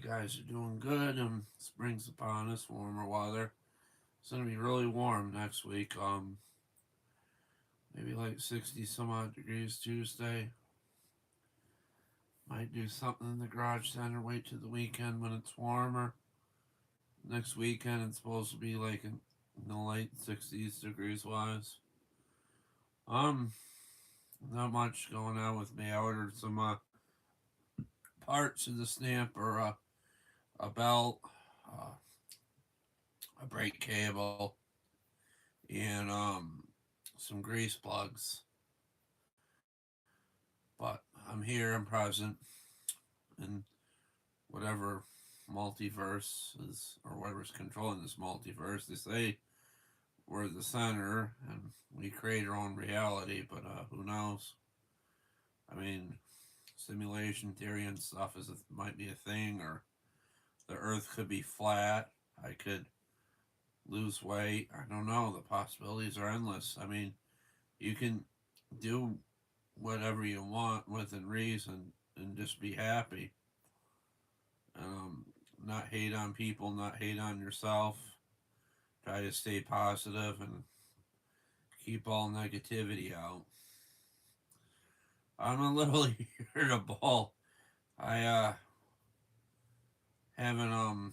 guys are doing good. Spring's upon us, warmer weather. It's gonna be really warm next week. Maybe like 60 some odd degrees Tuesday. Might do something in the garage center. Wait till the weekend when it's warmer. Next weekend it's supposed to be like in the late 60s degrees wise. Um, Not much going on with me. I ordered some parts of the stamper, a belt, uh, a brake cable, and some grease plugs. But I'm here, I'm present, and whatever multiverse is, or whatever's controlling this multiverse, they say we're the center and we create our own reality, but who knows? I mean, simulation theory and stuff might be a thing, or the Earth could be flat. I could lose weight. I don't know. The possibilities are endless. I mean, you can do whatever you want within reason and just be happy. Um, Not hate on people, not hate on yourself. Try to stay positive and keep all negativity out. I'm a little irritable. I haven't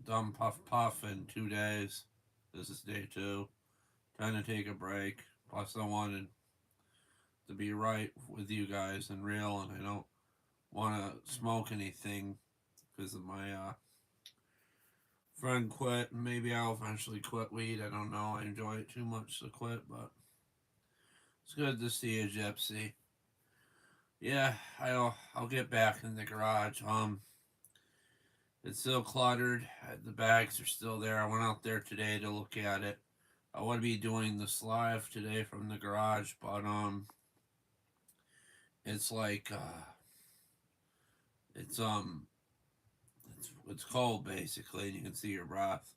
done puff in 2 days. This is day two. Trying to take a break. Plus, I wanted to be right with you guys and real, and I don't want to smoke anything because of my friend quit. Maybe I'll eventually quit weed. I don't know. I enjoy it too much to quit, but it's good to see you, Gypsy. Yeah, I'll get back in the garage. It's still cluttered. The bags are still there. I went out there today to look at it. I would be doing this live today from the garage, but it's like it's it's cold basically, and you can see your breath.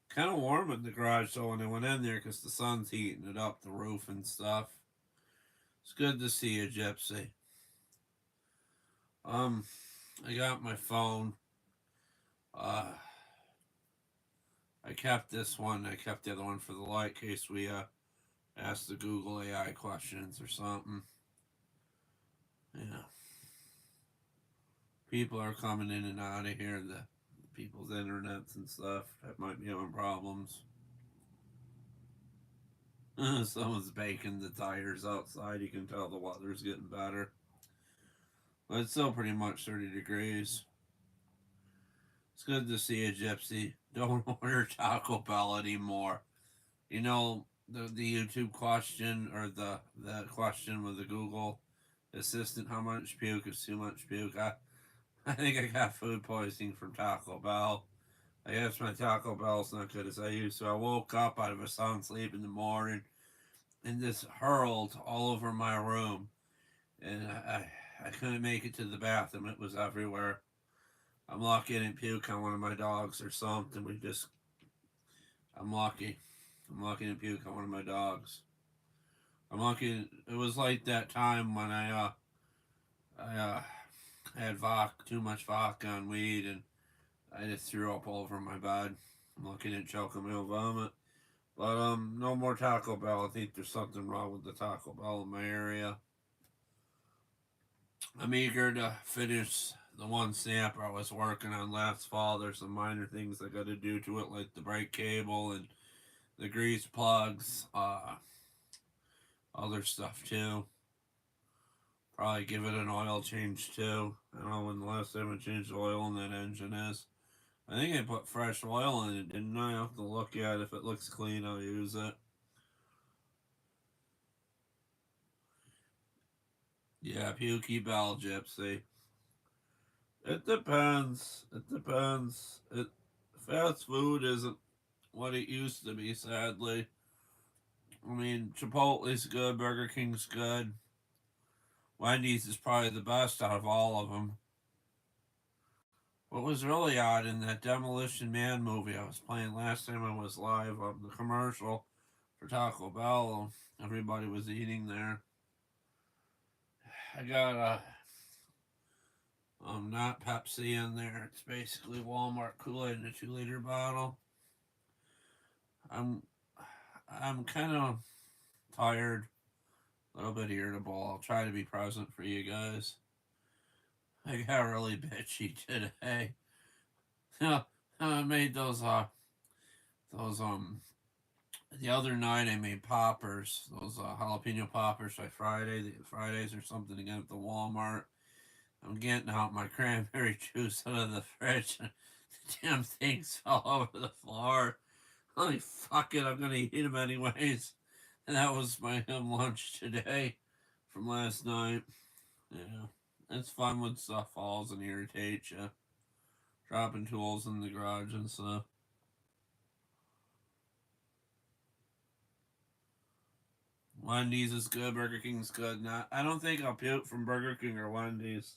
Kind of warm in the garage, so when I went in there, because the sun's heating it up, the roof and stuff. It's good to see you, Gypsy. Um, I got my phone. Uh, I kept this one. I kept the other one for the light in case we ask the Google AI questions or something. Yeah, people are coming in and out of here. The people's internets and stuff that might be having problems. Someone's baking the tires outside. You can tell the weather's getting better. But it's still pretty much 30 degrees. It's good to see you, Gypsy. Don't order Taco Bell anymore. You know, the YouTube question, or the question with the Google Assistant, how much puke is too much puke? I think I got food poisoning from Taco Bell. I guess my Taco Bell's not good as I used to. I woke up out of a sound sleep in the morning and this hurled all over my room. And I couldn't make it to the bathroom. It was everywhere. I'm lucky I didn't puke on one of my dogs or something. I'm lucky. I'm lucky I didn't puke on one of my dogs. I'm lucky. It was like that time when I had too much vodka on weed, and I just threw up all over my bed. I'm lucky I didn't choke on my own vomit. But no more Taco Bell. I think there's something wrong with the Taco Bell in my area. I'm eager to finish the one stamp I was working on last fall. There's some minor things I got to do to it, like the brake cable and the grease plugs, other stuff too. Probably give it an oil change too. I don't know when the last time I changed oil in that engine is. I think I put fresh oil in it, didn't I? I have to look at it. If it looks clean, I'll use it. Yeah, Pukey Bell Gypsy. It depends. It depends. Fast food isn't what it used to be, sadly. I mean, Chipotle's good, Burger King's good. Wendy's is probably the best out of all of them. What was really odd in that Demolition Man movie I was playing last time I was live, the commercial for Taco Bell, everybody was eating there. I got Not Pepsi in there. It's basically Walmart Kool-Aid in a 2-liter bottle. I'm I'm kind of tired, a little bit irritable. I'll try to be present for you guys. I got really bitchy today. I made those the other night I made poppers, those jalapeno poppers by Fridays or something again at the Walmart. I'm getting out my cranberry juice out of the fridge. And the damn things fell over the floor. Holy fuck it, I'm gonna eat them anyways. And that was my lunch today from last night. Yeah, it's fun when stuff falls and irritates you. Dropping tools in the garage and stuff. Wendy's is good. Burger King's good. Not, I don't think I'll puke from Burger King or Wendy's.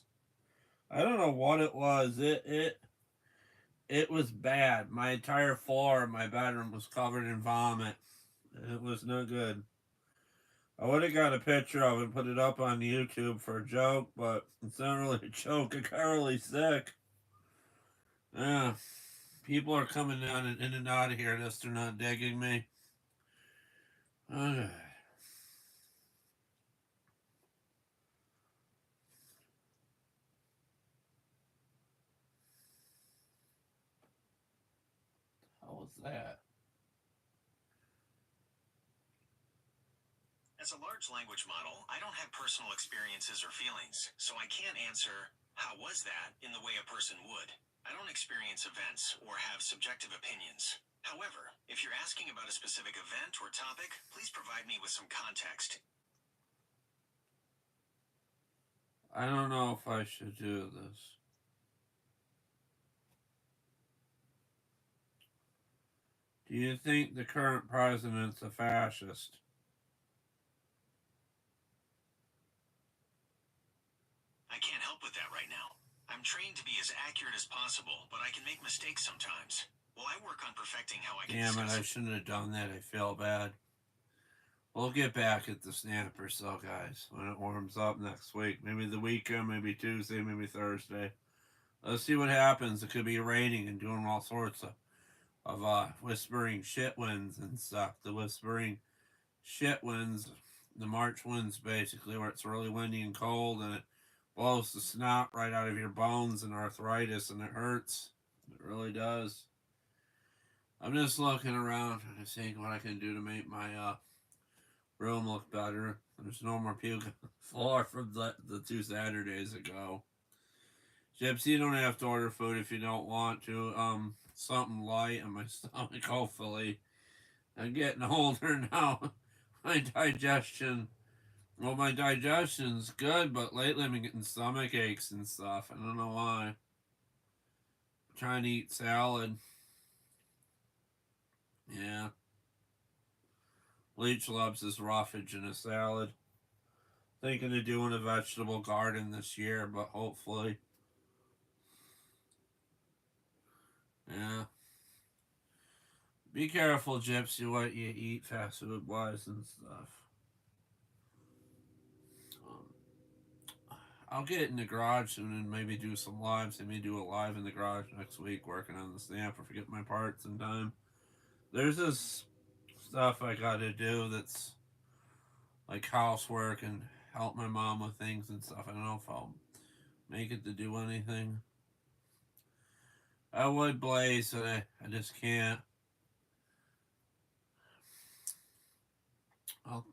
I don't know what it was. It was bad. My entire floor in my bedroom was covered in vomit. It was no good. I would have got a picture of it and put it up on YouTube for a joke, but it's not really a joke. I got really sick. Yeah. People are coming down and in and out of here. They're not digging me. Okay. How was that? As a large language model, I don't have personal experiences or feelings, so I can't answer, how was that, in the way a person would. I don't experience events or have subjective opinions. However, if you're asking about a specific event or topic, please provide me with some context. I don't know if I should do this. Do you think the current president's a fascist? I can't help with that right now. I'm trained to be as accurate as possible, but I can make mistakes sometimes. While I work on perfecting how I can Damn it, discuss I shouldn't have done that. I feel bad. We'll get back at the snapper cell, guys, when it warms up next week. Maybe the weekend, maybe Tuesday, maybe Thursday. Let's see what happens. It could be raining and doing all sorts of whispering shit winds and stuff. The whispering shit winds, the March winds, basically, where it's really windy and cold and it blows the snot right out of your bones and arthritis and it hurts. It really does. I'm just looking around and seeing what I can do to make my room look better. There's no more puke on the floor from the 2 Saturdays ago. Gypsy, you don't have to order food if you don't want to. Something light on my stomach, hopefully. I'm getting older now. My digestion, well, my digestion's good, but lately I've been getting stomach aches and stuff. I don't know why. I'm trying to eat salad. Yeah. Bleach loves his roughage in a salad. Thinking of doing a vegetable garden this year, but hopefully. Yeah. Be careful, Gypsy, what you eat fast food wise and stuff. I'll get in the garage soon and maybe do some lives. I may do a live in the garage next week working on the stamp or forget my parts in time. There's this stuff I gotta do that's like housework and help my mom with things and stuff. I don't know if I'll make it to do anything. I would blaze, but I just can't. Oh,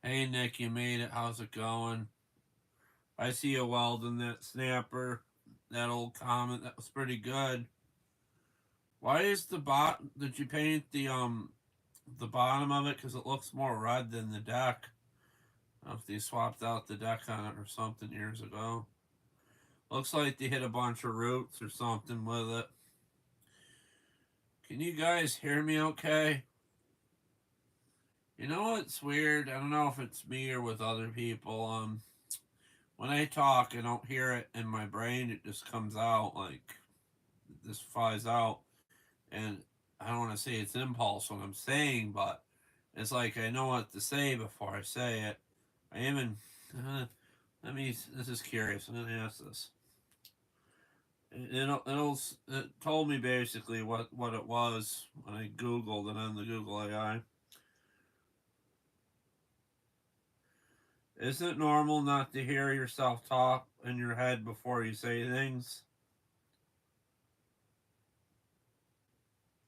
hey Nick, you made it. How's it going? I see you welding that snapper, that old comment. That was pretty good. Why is the Did you paint the bottom of it? Because it looks more red than the deck. I don't know if they swapped out the deck on it or something years ago. Looks like they hit a bunch of roots or something with it. Can you guys hear me okay? You know what's weird? I don't know if it's me or with other people. When I talk, I don't hear it in my brain. It just comes out like it just flies out. And I don't want to say it's impulse what I'm saying, but it's like I know what to say before I say it. I even This is curious. I'm gonna ask this. It told me basically what it was when I Googled it on the Google AI. Is it normal not to hear yourself talk in your head before you say things?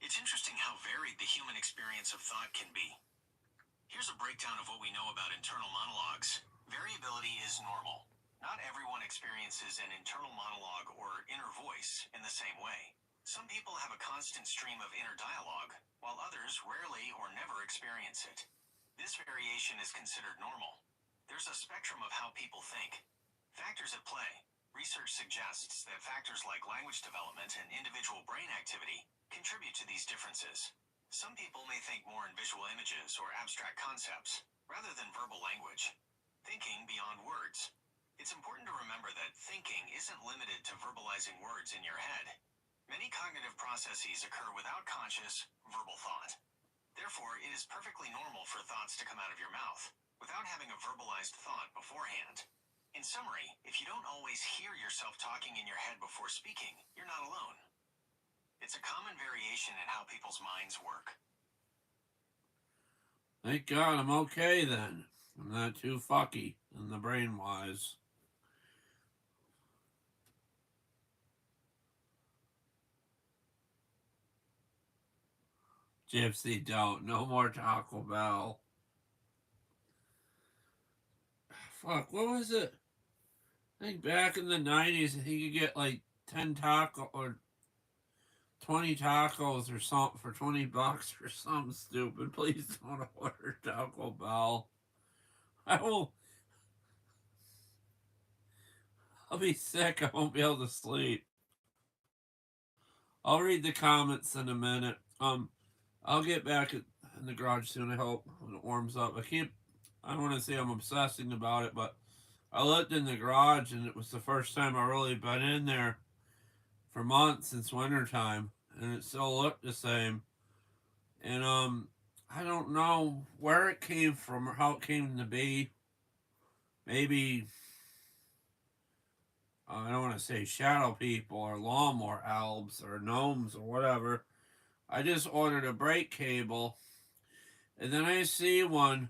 It's interesting how varied the human experience of thought can be. Here's a breakdown of what we know about internal monologues. Variability is normal. Not everyone experiences an internal monologue or inner voice in the same way. Some people have a constant stream of inner dialogue, while others rarely or never experience it. This variation is considered normal. There's a spectrum of how people think. Factors at play. Research suggests that factors like language development and individual brain activity contribute to these differences. Some people may think more in visual images or abstract concepts, rather than verbal language. Thinking beyond words. It's important to remember that thinking isn't limited to verbalizing words in your head. Many cognitive processes occur without conscious, verbal thought. Therefore, it is perfectly normal for thoughts to come out of your mouth, without having a verbalized thought beforehand. In summary, if you don't always hear yourself talking in your head before speaking, you're not alone. It's a common variation in how people's minds work. Thank God I'm okay then. I'm not too fucky in the brain wise. Gypsy, don't. No more Taco Bell. Fuck, what was it? I think back in the 90s, you could get like 10 taco or 20 tacos or something for 20 bucks or something stupid. Please don't order Taco Bell. I will. I'll be sick. I won't be able to sleep. I'll read the comments in a minute. I'll get back in the garage soon. I hope when it warms up. I can't. I don't want to say I'm obsessing about it, but I looked in the garage and it was the first time I really been in there for months since wintertime, and it still looked the same. And I don't know where it came from or how it came to be. Maybe I don't want to say shadow people or lawnmower elves or gnomes or whatever. I just ordered a brake cable, and then I see one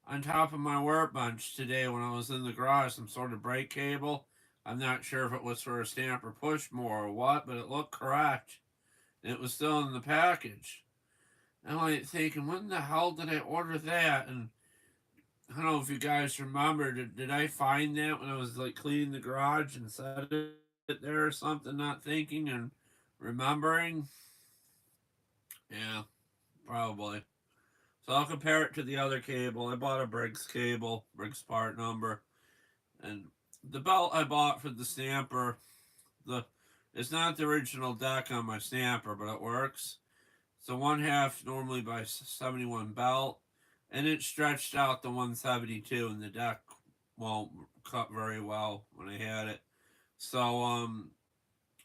on top of my workbench today when I was in the garage, some sort of brake cable. I'm not sure if it was for a stamp or push more or what, but it looked correct. It was still in the package. I'm like thinking, when the hell did I order that? And I don't know if you guys remember, did I find that when I was like cleaning the garage and set it there or something, not thinking and remembering? Yeah, probably. So I'll compare it to the other cable. I bought a Briggs cable, Briggs part number, and the belt I bought for the stamper, the it's not the original deck on my stamper, but it works. It's a 1/2 normally by 71 belt, and it stretched out to 172, and the deck won't cut very well when I had it. So I'm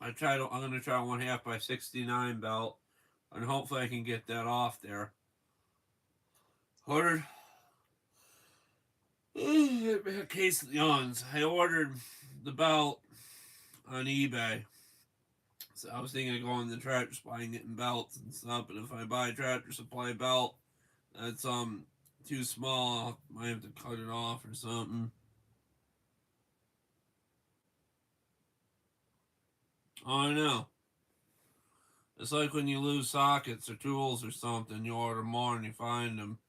gonna try 1/2 by 69 belt, and hopefully I can get that off there. Ordered case of yawns. I ordered the belt on eBay. So I was thinking of going to the Tractor Supply and getting belts and stuff, but if I buy a Tractor Supply belt that's too small, I might have to cut it off or something. Oh, I know. It's like when you lose sockets or tools or something, you order more and you find them.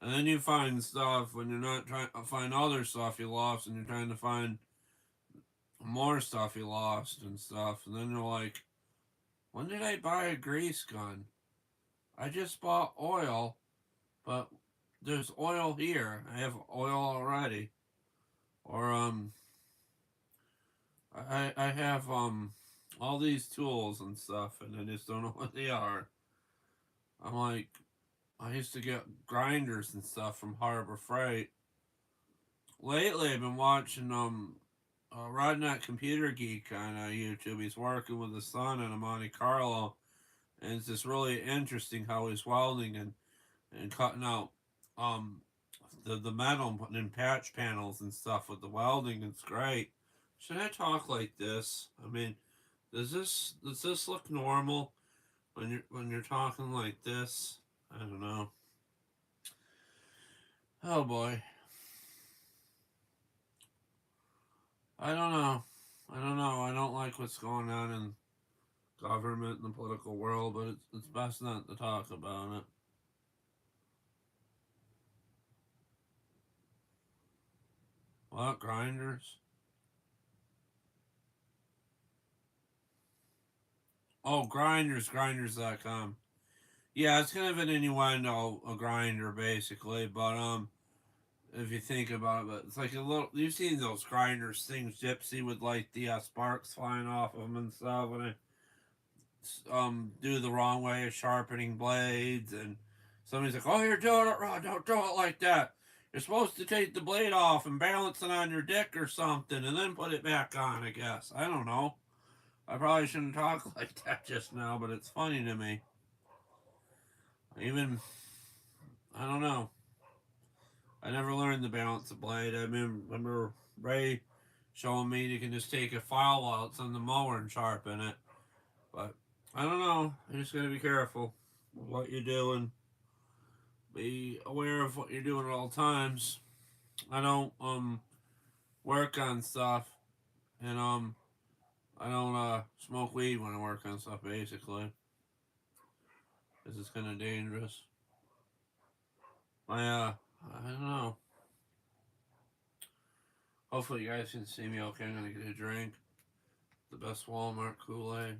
And then you find stuff when you're not trying to find other stuff you lost and you're trying to find more stuff you lost and stuff. And then you're like, when did I buy a grease gun? I just bought oil, but there's oil here. I have oil already. Or I have all these tools and stuff and I just don't know what they are. I'm like, I used to get grinders and stuff from Harbor Freight. Lately I've been watching Rodney Computer Geek on YouTube. He's working with his son in a Monte Carlo, and it's just really interesting how he's welding and cutting out um the metal and putting in patch panels and stuff with the welding. It's great. Should I talk like this? I mean, does this look normal when you're talking like this? I don't know. Oh boy. I don't know. I don't know. I don't like what's going on in government and the political world, but it's best not to talk about it. What? Grinders? Oh, grinders.com. Yeah, it's kind of an innuendo, a grinder, basically, but, if you think about it, but it's like a little, you've seen those grinders things, Gypsy, with, like, the, sparks flying off of them and stuff, when they, do the wrong way of sharpening blades, and somebody's like, oh, you're doing it wrong, don't do it like that. You're supposed to take the blade off and balance it on your dick or something, and then put it back on, I guess. I don't know. I probably shouldn't talk like that just now, but it's funny to me. Even, I don't know. I never learned the balance of blade. I remember Ray showing me you can just take a file while it's on the mower and sharpen it. But I don't know. You just gotta be careful with what you're doing. Be aware of what you're doing at all times. I don't work on stuff, and I don't smoke weed when I work on stuff, basically. This is kind of dangerous. I don't know. Hopefully you guys can see me okay. I'm gonna get a drink. The best Walmart Kool-Aid.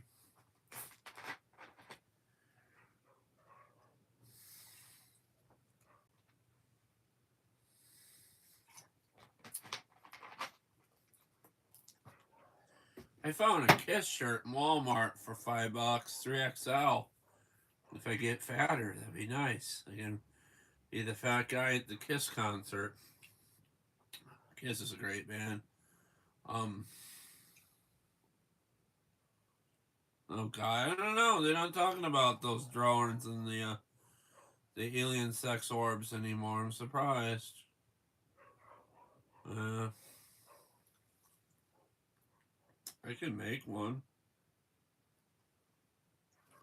I found a Kiss shirt in Walmart for $5, 3XL. If I get fatter, that'd be nice. I can be the fat guy at the Kiss concert. Kiss is a great band. Oh god, I don't know. They're not talking about those drones and the alien sex orbs anymore. I'm surprised. I can make one.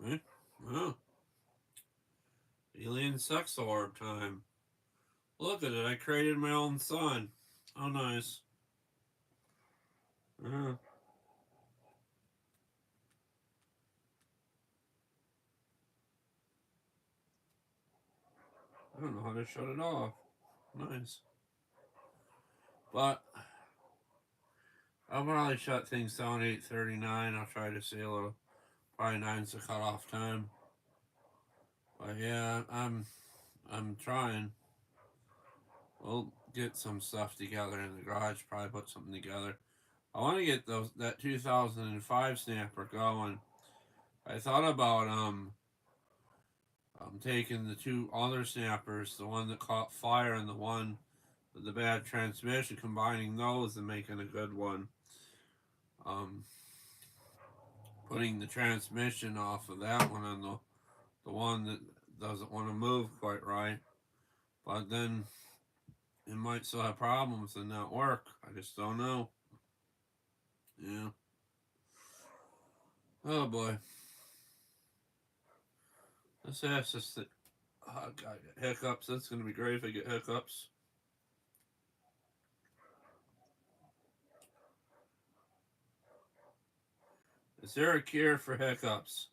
Eh? Oh, alien sex orb time. Look at it. I created my own sun. Oh, nice. I don't know how to shut it off. Nice. But I'll probably shut things down 8:39. I'll try to see a little. Probably 9's the cutoff time. But yeah, I'm trying. We'll get some stuff together in the garage. Probably put something together. I want to get that 2005 snapper going. I thought about taking the two other snappers, the one that caught fire and the one with the bad transmission, combining those and making a good one. Putting the transmission off of that one on the one that doesn't want to move quite right. But then it might still have problems and not work. I just don't know. Yeah. Oh boy. Let's ask this thing. Oh, God, I got hiccups. That's going to be great if I get hiccups. Is there a cure for hiccups?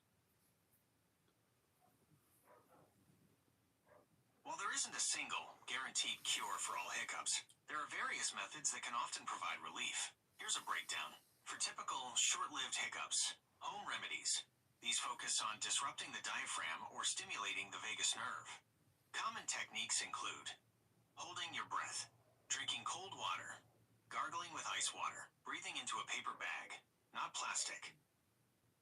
While there isn't a single, guaranteed cure for all hiccups, there are various methods that can often provide relief. Here's a breakdown. For typical, short-lived hiccups, home remedies. These focus on disrupting the diaphragm or stimulating the vagus nerve. Common techniques include holding your breath, drinking cold water, gargling with ice water, breathing into a paper bag, not plastic,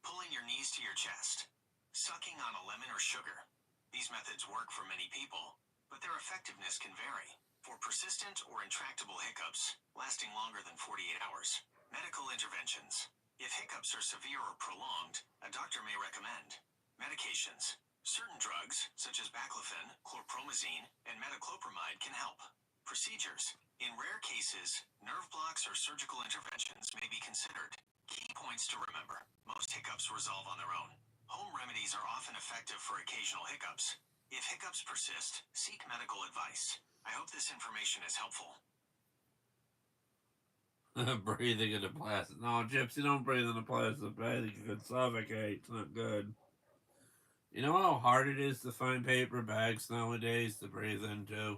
pulling your knees to your chest, sucking on a lemon or sugar. These methods work for many people, but their effectiveness can vary. For persistent or intractable hiccups, lasting longer than 48 hours, medical interventions. If hiccups are severe or prolonged, a doctor may recommend medications. Certain drugs, such as baclofen, chlorpromazine, and metoclopramide can help. Procedures. In rare cases, nerve blocks or surgical interventions may be considered. Key points to remember. Most hiccups resolve on their own. Home remedies are often effective for occasional hiccups. If hiccups persist, seek medical advice. I hope this information is helpful. Breathing in a plastic. No, Gypsy, don't breathe in a plastic bag. You could suffocate. It's not good. You know how hard it is to find paper bags nowadays to breathe into?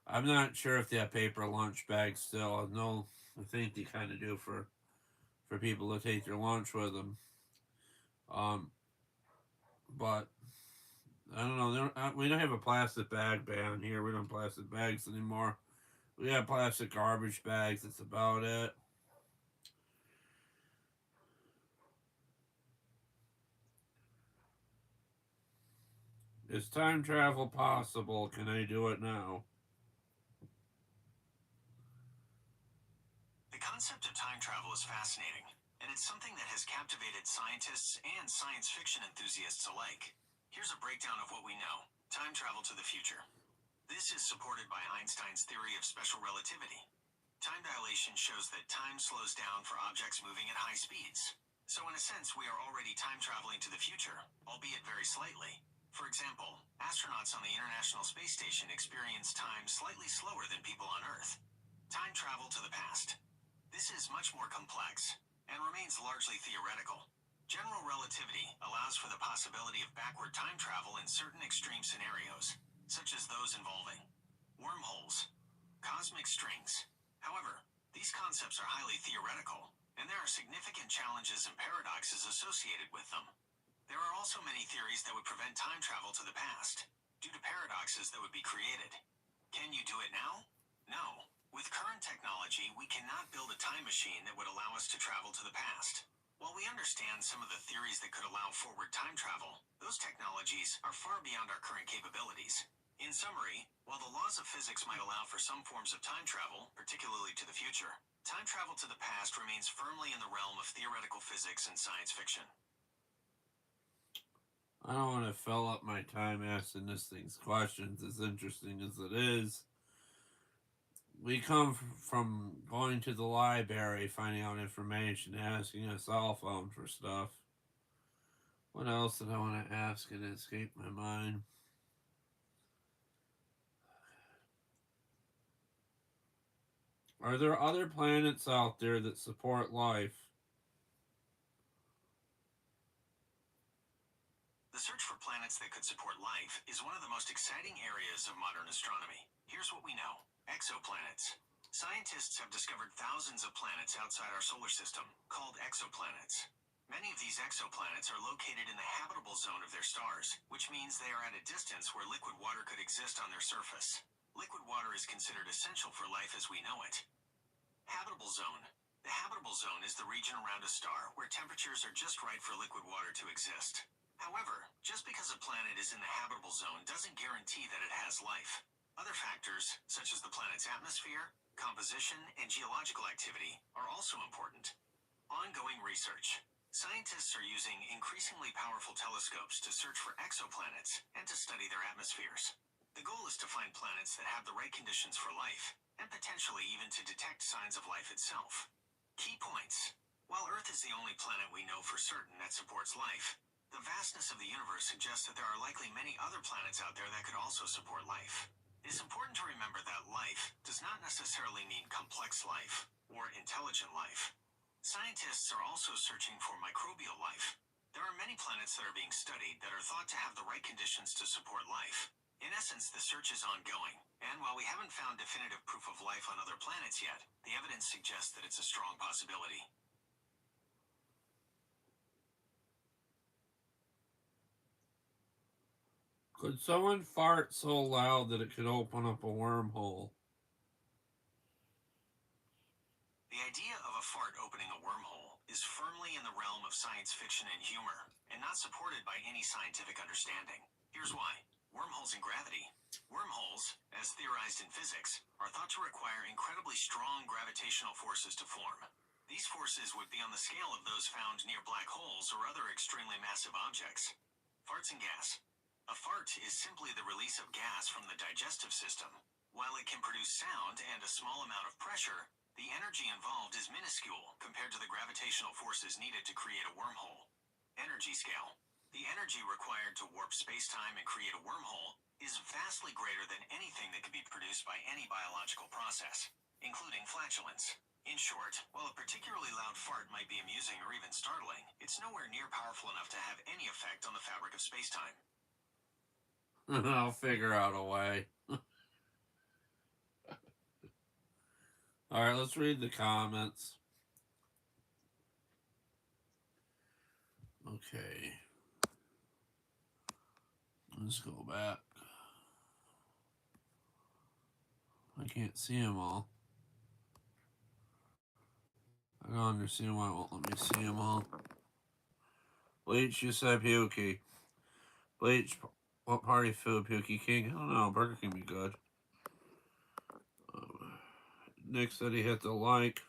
I'm not sure if they have paper lunch bags still. No, I think they kind of do for people to take their lunch with them. Um, but I don't know. We don't have a plastic bag ban here. We don't have plastic bags anymore. We have plastic garbage bags. That's about it. Is time travel possible? Can I do it now? The concept of time travel is fascinating, and it's something that has captivated scientists and science fiction enthusiasts alike. Here's a breakdown of what we know. Time travel to the future. This is supported by Einstein's theory of special relativity. Time dilation shows that time slows down for objects moving at high speeds. So in a sense, we are already time traveling to the future, albeit very slightly. For example, astronauts on the International Space Station experience time slightly slower than people on Earth. Time travel to the past. This is much more complex and remains largely theoretical. General relativity allows for the possibility of backward time travel in certain extreme scenarios, such as those involving wormholes, cosmic strings. However, these concepts are highly theoretical, and there are significant challenges and paradoxes associated with them. There are also many theories that would prevent time travel to the past, due to paradoxes that would be created. Can you do it now? No. With current technology, we cannot build a time machine that would allow us to travel to the past. While we understand some of the theories that could allow forward time travel, those technologies are far beyond our current capabilities. In summary, while the laws of physics might allow for some forms of time travel, particularly to the future, time travel to the past remains firmly in the realm of theoretical physics and science fiction. I don't want to fill up my time asking this thing's questions, as interesting as it is. We come from going to the library, finding out information, asking a cell phone for stuff. What else did I want to ask? It escaped my mind. Are there other planets out there that support life? The search for planets that could support life is one of the most exciting areas of modern astronomy. Here's what we know. Exoplanets. Scientists have discovered thousands of planets outside our solar system, called exoplanets. Many of these exoplanets are located in the habitable zone of their stars, which means they are at a distance where liquid water could exist on their surface. Liquid water is considered essential for life as we know it. Habitable zone. The habitable zone is the region around a star where temperatures are just right for liquid water to exist. However, just because a planet is in the habitable zone doesn't guarantee that it has life. Other factors, such as the planet's atmosphere, composition, and geological activity, are also important. Ongoing research. Scientists are using increasingly powerful telescopes to search for exoplanets and to study their atmospheres. The goal is to find planets that have the right conditions for life, and potentially even to detect signs of life itself. Key points. While Earth is the only planet we know for certain that supports life, the vastness of the universe suggests that there are likely many other planets out there that could also support life. It is important to remember that life does not necessarily mean complex life or intelligent life. Scientists are also searching for microbial life. There are many planets that are being studied that are thought to have the right conditions to support life. In essence, the search is ongoing, and while we haven't found definitive proof of life on other planets yet, the evidence suggests that it's a strong possibility. Could someone fart so loud that it could open up a wormhole? The idea of a fart opening a wormhole is firmly in the realm of science fiction and humor, and not supported by any scientific understanding. Here's why. Wormholes in gravity. Wormholes, as theorized in physics, are thought to require incredibly strong gravitational forces to form. These forces would be on the scale of those found near black holes or other extremely massive objects. Farts and gas. A fart is simply the release of gas from the digestive system. While it can produce sound and a small amount of pressure, the energy involved is minuscule compared to the gravitational forces needed to create a wormhole. Energy scale. The energy required to warp space-time and create a wormhole is vastly greater than anything that can be produced by any biological process, including flatulence. In short, while a particularly loud fart might be amusing or even startling, it's nowhere near powerful enough to have any effect on the fabric of space-time. I'll figure out a way. Alright, let's read the comments. Okay. Let's go back. I can't see them all. I don't understand why it won't let me see them all. Bleach, you said Pukey. Bleach, what party food? Pukey King? I don't know. Burger King be good. Nick said he hit the like.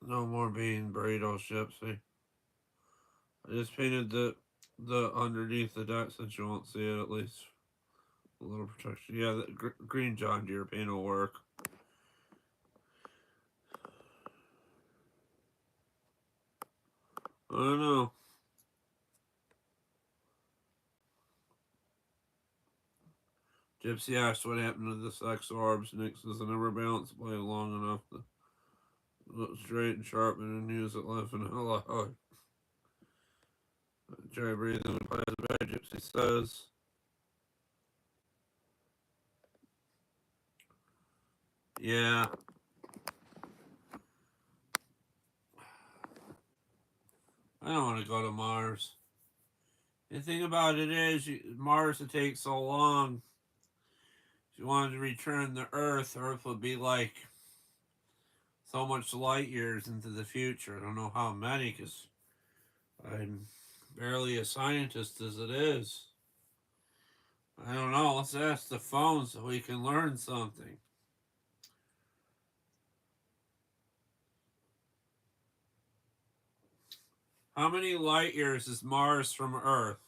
No more bean burrito Gypsy. I just painted the underneath the deck since you won't see it, at least a little protection. Yeah, the green John Deere paint will work. I don't know. Gypsy asked what happened to the sex orbs. Nick says I never balanced blade long enough to look straight and sharpen and use it laughing hella hard. Try breathing and play the bad, Gypsy says. Yeah. I don't want to go to Mars. The thing about it is, Mars would take so long. If you wanted to return to Earth, Earth would be like so much light years into the future. I don't know how many, because I'm barely a scientist as it is. I don't know. Let's ask the phone so we can learn something. How many light years is Mars from Earth?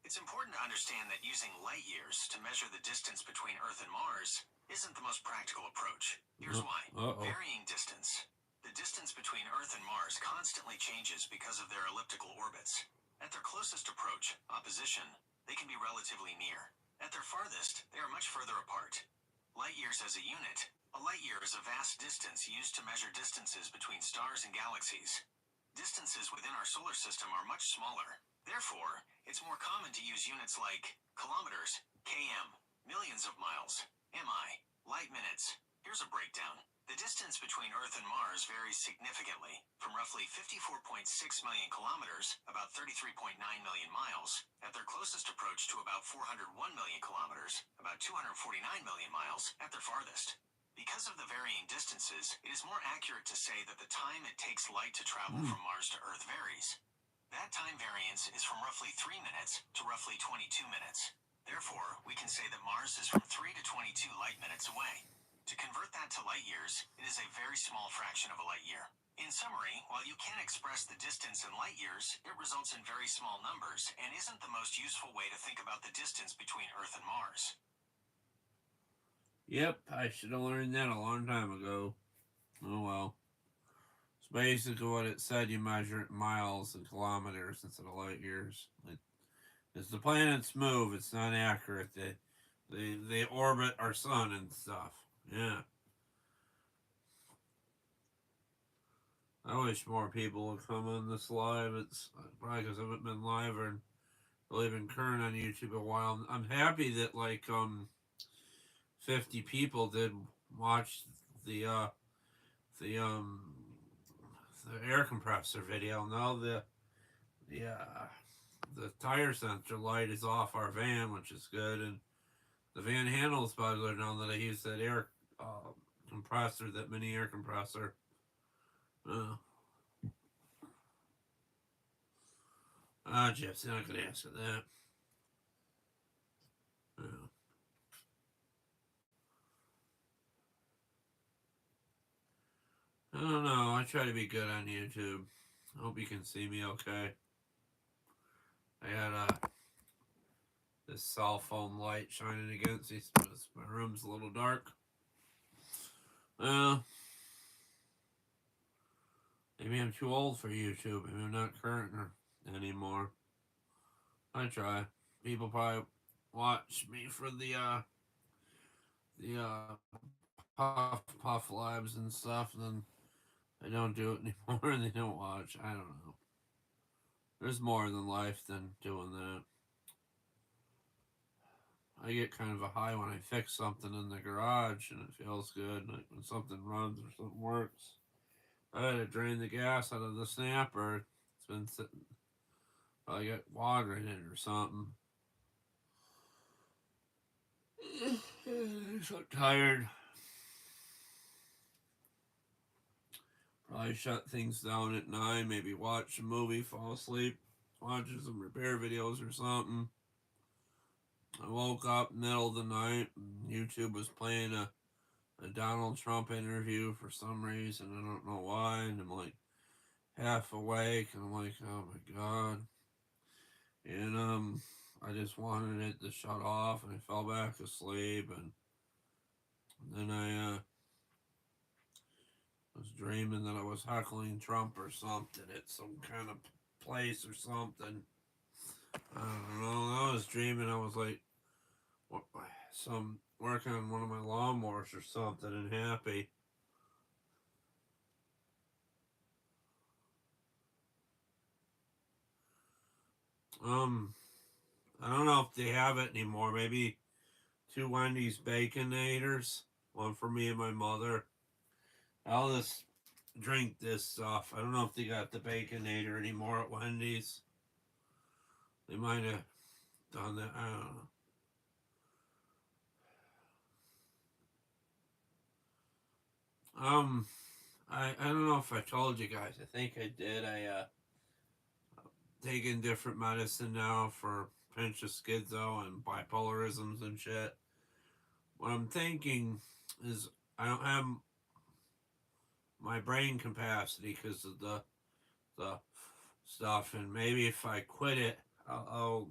It's important to understand that using light years to measure the distance between Earth and Mars isn't the most practical approach. Here's why. Varying distance. The distance between Earth and Mars constantly changes because of their elliptical orbits. At their closest approach, opposition, they can be relatively near. At their farthest, they are much further apart. Light years as a unit. A light year is a vast distance used to measure distances between stars and galaxies. Distances within our solar system are much smaller. Therefore, it's more common to use units like kilometers, km, millions of miles, mi, light minutes. Here's a breakdown. The distance between Earth and Mars varies significantly, from roughly 54.6 million kilometers, about 33.9 million miles, at their closest approach to about 401 million kilometers, about 249 million miles, at their farthest. Because of the varying distances, it is more accurate to say that the time it takes light to travel from Mars to Earth varies. That time variance is from roughly 3 minutes to roughly 22 minutes. Therefore, we can say that Mars is from 3 to 22 light minutes away. To convert that to light years, it is a very small fraction of a light year. In summary, while you can express the distance in light years, it results in very small numbers and isn't the most useful way to think about the distance between Earth and Mars. Yep, I should have learned that a long time ago. Oh well. It's basically what it said. You measure it in miles and kilometers instead of light years. As the planets move, it's not accurate. They orbit our sun and stuff. Yeah. I wish more people would come on this live. It's probably because I haven't been live or really been current on YouTube a while. I'm happy that 50 people did watch the the um the air compressor video. Now the tire sensor light is off our van, which is good, and the van handles better now that I use that air compressor, that mini air compressor. Jeff's not gonna answer that. I don't know. I try to be good on YouTube. I hope you can see me okay. I had this cell phone light shining against me. My room's a little dark. Uh, Maybe I'm too old for YouTube. Maybe I'm not current anymore. I try. People probably watch me for the puff lives and stuff, and then they don't do it anymore and they don't watch. I don't know. There's more than life than doing that. I get kind of a high when I fix something in the garage and it feels good. Like when something runs or something works. I had to drain the gas out of the snapper. It's been sitting. I got water in it or something. I'm so tired. Probably shut things down at 9. Maybe watch a movie, fall asleep, watching some repair videos or something. I woke up middle of the night. And YouTube was playing a Donald Trump interview for some reason. I don't know why. And I'm like half awake. And I'm like, oh my God. And I just wanted it to shut off. And I fell back asleep. And then I was dreaming that I was heckling Trump or something at some kind of place or something. I don't know. I was dreaming I was like some working on one of my lawnmowers or something and happy. Um, I don't know if they have it anymore. Maybe 2 Wendy's Baconators, one for me and my mother. I'll just drink this stuff. I don't know if they got the Baconator anymore at Wendy's. They might have done that. I don't know. Um, I don't know if I told you guys. I think I did. I taking different medicine now for pinch of schizo and bipolarisms and shit. What I'm thinking is I don't have my brain capacity because of the stuff, and maybe if I quit it, I'll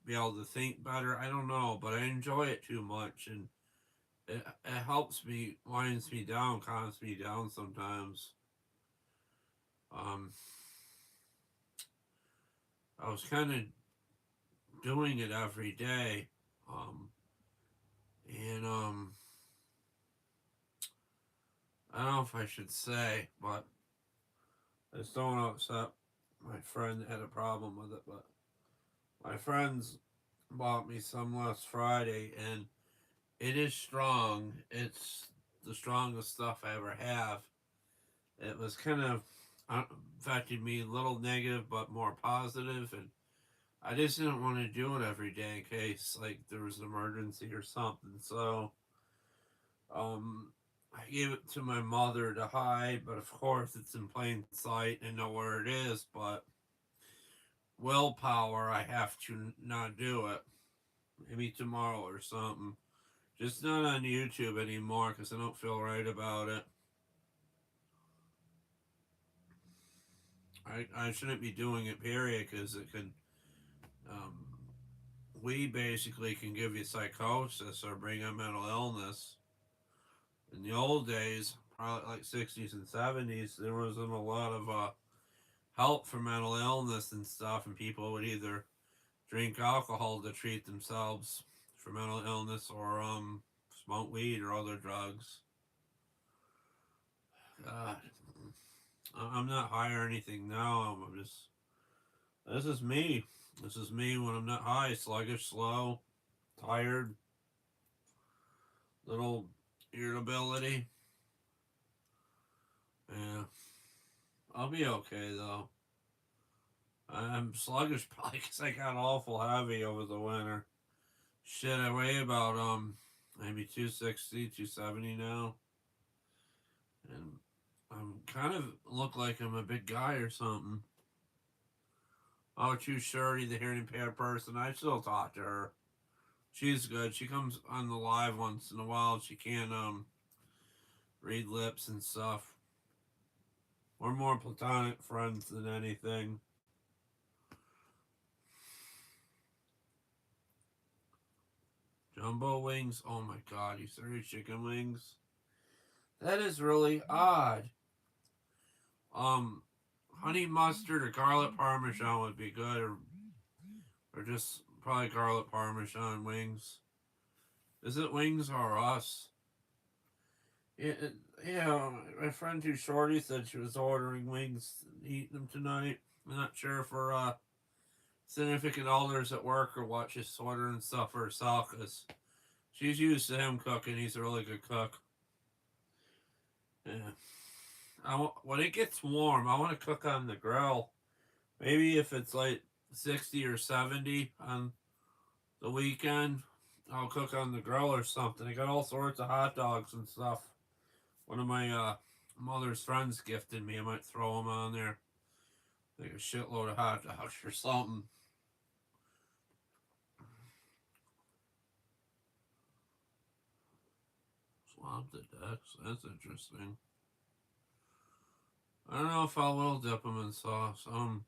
be able to think better. I don't know, but I enjoy it too much, and it helps me, winds me down, calms me down sometimes. Um, I was kind of doing it every day, um, and I don't know if I should say, but I just don't want to upset my friend that had a problem with it. But my friends bought me some last Friday, and it is strong. It's the strongest stuff I ever have. It was kind of affected me a little negative, but more positive, and I just didn't want to do it every day in case like there was an emergency or something. So I gave it to my mother to hide, but of course it's in plain sight and know where it is. But willpower, I have to not do it. Maybe tomorrow or something. Just not on YouTube anymore because I don't feel right about it. I shouldn't be doing it, period, because it can. Um, we basically can give you psychosis or bring on mental illness. In the old days, probably like 60s and 70s, there wasn't a lot of help for mental illness and stuff, and people would either drink alcohol to treat themselves for mental illness or smoke weed or other drugs. God, I'm not high or anything now. I'm just this is me. This is me when I'm not high, sluggish, slow, tired, little irritability. Yeah, I'll be okay though. I'm sluggish probably because I got awful heavy over the winter. Shit, I weigh about maybe 260, 270 now, and I'm kind of look like I'm a big guy or something. Oh, too Shirley, the hearing impaired person. I still talk to her. She's good. She comes on the live once in a while. She can't read lips and stuff. We're more platonic friends than anything. Jumbo wings? Oh my god, you serious? Chicken wings? That is really odd. Honey mustard or garlic parmesan would be good, or just probably garlic parmesan wings. Is it wings or us? Yeah, my friend who's shorty said she was ordering wings and eating them tonight. I'm not sure if her significant others at work or what she's ordering stuff for herself, because she's used to him cooking. He's a really good cook. Yeah. When it gets warm, I want to cook on the grill. Maybe if it's like 60 or 70 on the weekend, I'll cook on the grill or something. I got all sorts of hot dogs and stuff. One of my mother's friends gifted me. I might throw them on there. Like a shitload of hot dogs or something. Swamped decks. That's interesting. I don't know if I will dip them in sauce. I'll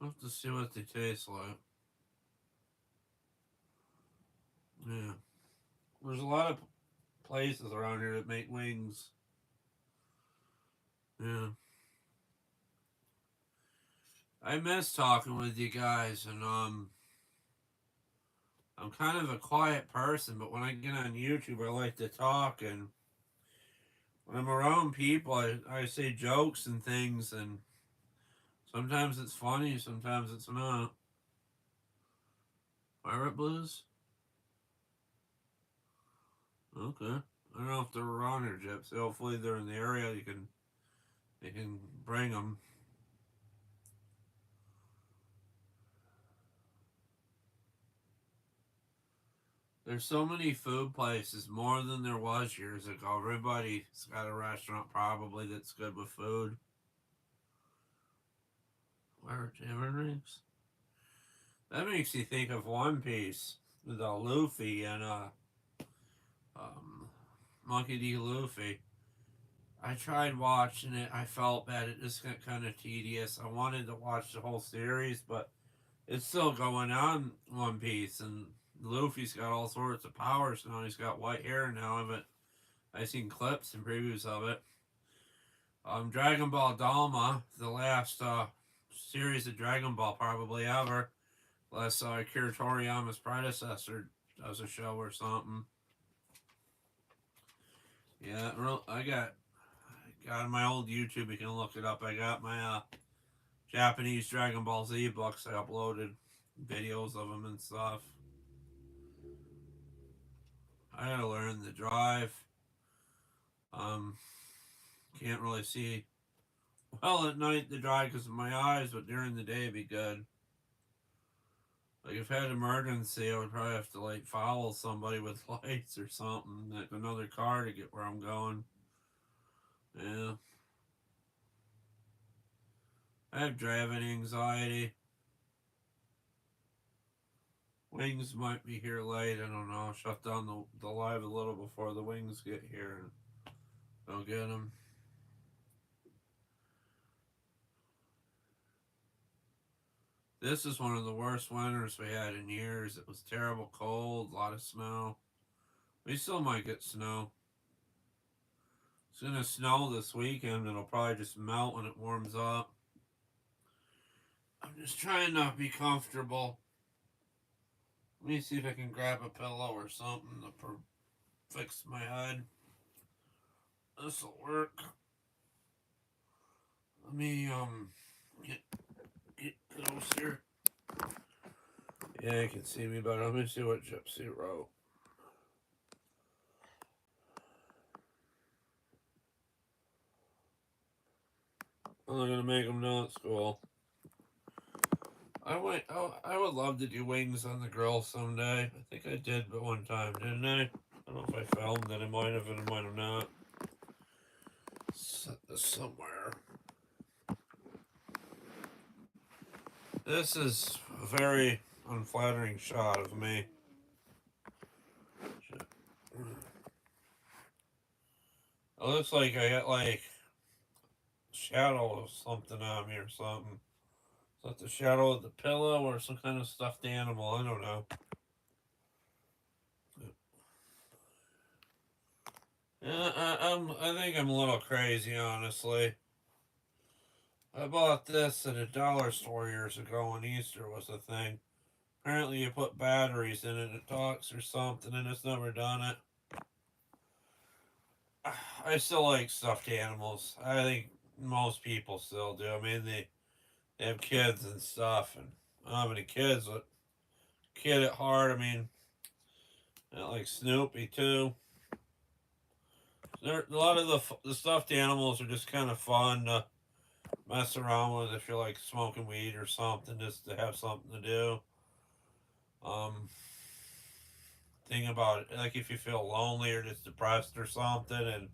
have to see what they taste like. Yeah. There's a lot of places around here that make wings. Yeah. I miss talking with you guys, and I'm kind of a quiet person, but when I get on YouTube, I like to talk, and when I'm around people, I say jokes and things, and sometimes it's funny, sometimes it's not. Pirate Blues? Okay. I don't know if they're around here, Gypsy. Hopefully they're in the area. They can bring them. There's so many food places, more than there was years ago. Everybody's got a restaurant probably that's good with food. Where Jam Rings? That makes you think of One Piece with Luffy and um, Monkey D. Luffy. I tried watching it. I felt bad. It just got kind of tedious. I wanted to watch the whole series, but it's still going on, One Piece, and Luffy's got all sorts of powers now. He's got white hair now, but I've seen clips and previews of it. Dragon Ball Dalma, the last series of Dragon Ball probably ever, unless Akira Toriyama's predecessor does a show or something. Yeah, I got on my old YouTube. You can look it up. I got my Japanese Dragon Ball Z books. I uploaded videos of them and stuff. I gotta learn the drive. Can't really see well at night the drive because of my eyes, but during the day it'd be good. Like if I had an emergency, I would probably have to like follow somebody with lights or something, like another car to get where I'm going. Yeah. I have driving anxiety. Wings might be here late. I don't know. I'll shut down the live a little before the wings get here and I'll get them. This is one of the worst winters we had in years. It was terrible cold, a lot of snow. We still might get snow. It's gonna snow this weekend. It'll probably just melt when it warms up. I'm just trying to be comfortable. Let me see if I can grab a pillow or something to fix my head. This'll work. Let me get closer. Yeah, you can see me better. Let me see what Gypsy wrote. I'm not gonna make them know at school. I would love to do wings on the grill someday. I think I did, but one time, didn't I? I don't know if I filmed it. I might have, and I might have not. Set this somewhere. This is a very unflattering shot of me. It looks like I got like shadow of something on me or something. Is that the shadow of the pillow or some kind of stuffed animal? I don't know. Yeah, I think I'm a little crazy, honestly. I bought this at a dollar store years ago when Easter was a thing. Apparently, you put batteries in it, it talks or something, and it's never done it. I still like stuffed animals. I think most people still do. I mean, they have kids and stuff, and I don't have any kids, but kid at heart, I mean, I like Snoopy too. A lot of the stuffed animals are just kind of fun to mess around with if you're like smoking weed or something, just to have something to do. Um, Thing about it, like if you feel lonely or just depressed or something, and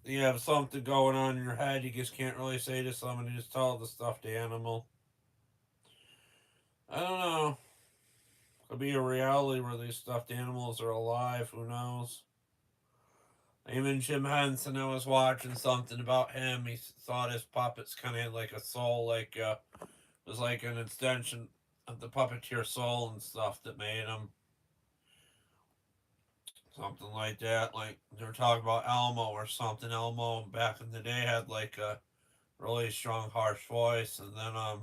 you have something going on in your head, you just can't really say to someone, you just tell the stuffed animal. I don't know. Could be a reality where these stuffed animals are alive. Who knows? Even Jim Henson, I was watching something about him. He thought his puppets kind of had like a soul, like it was like an extension of the puppeteer soul and stuff that made him. Something like that. Like they were talking about Elmo or something. Elmo back in the day had like a really strong, harsh voice, and then I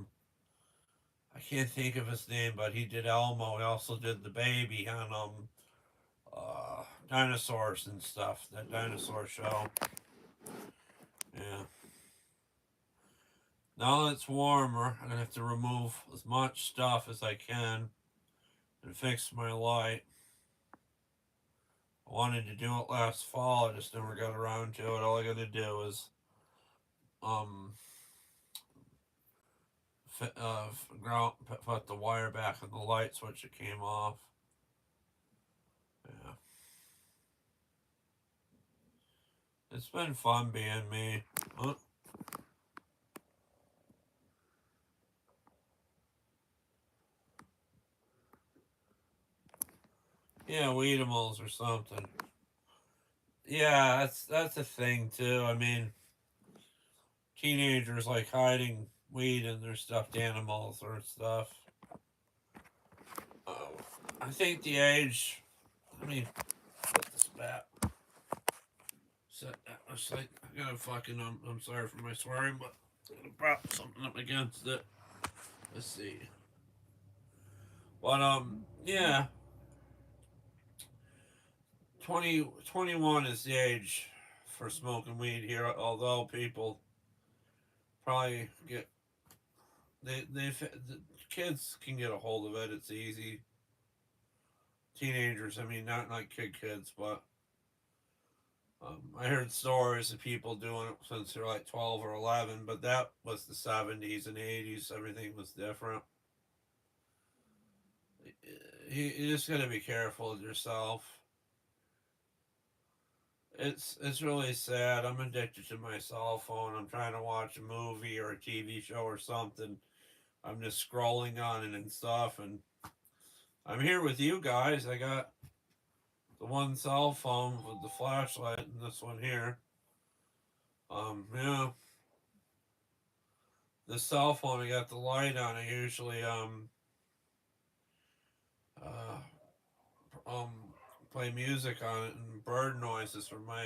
can't think of his name, but he did Elmo. He also did the baby on dinosaurs and stuff. That dinosaur show. Yeah. Now that it's warmer, I'm gonna have to remove as much stuff as I can and fix my light. I wanted to do it last fall. I just never got around to it. All I gotta do is um put the wire back on the light switch. It came off. Yeah. It's been fun being me. Huh? Yeah, Weedimals or something. Yeah, that's a thing too. I mean, teenagers like hiding weed in their stuffed animals or stuff. Uh, I think the age. Let me put this back. Set that aside. I gotta fucking. I'm sorry for my swearing, but I gotta prop something up against it. Let's see. But yeah. 21 is the age for smoking weed here. Although people probably get the kids can get a hold of it. It's easy. Teenagers, I mean, not like kids, but I heard stories of people doing it since they're like 12 or 11. But that was the 70s and 80s. Everything was different. You just gotta be careful of yourself. It's really sad. I'm addicted to my cell phone. I'm trying to watch a movie or a TV show or something. I'm just scrolling on it and stuff, and I'm here with you guys. I got the one cell phone with the flashlight and this one here. Yeah. The cell phone, I got the light on. I usually uh um play music on it and bird noises from my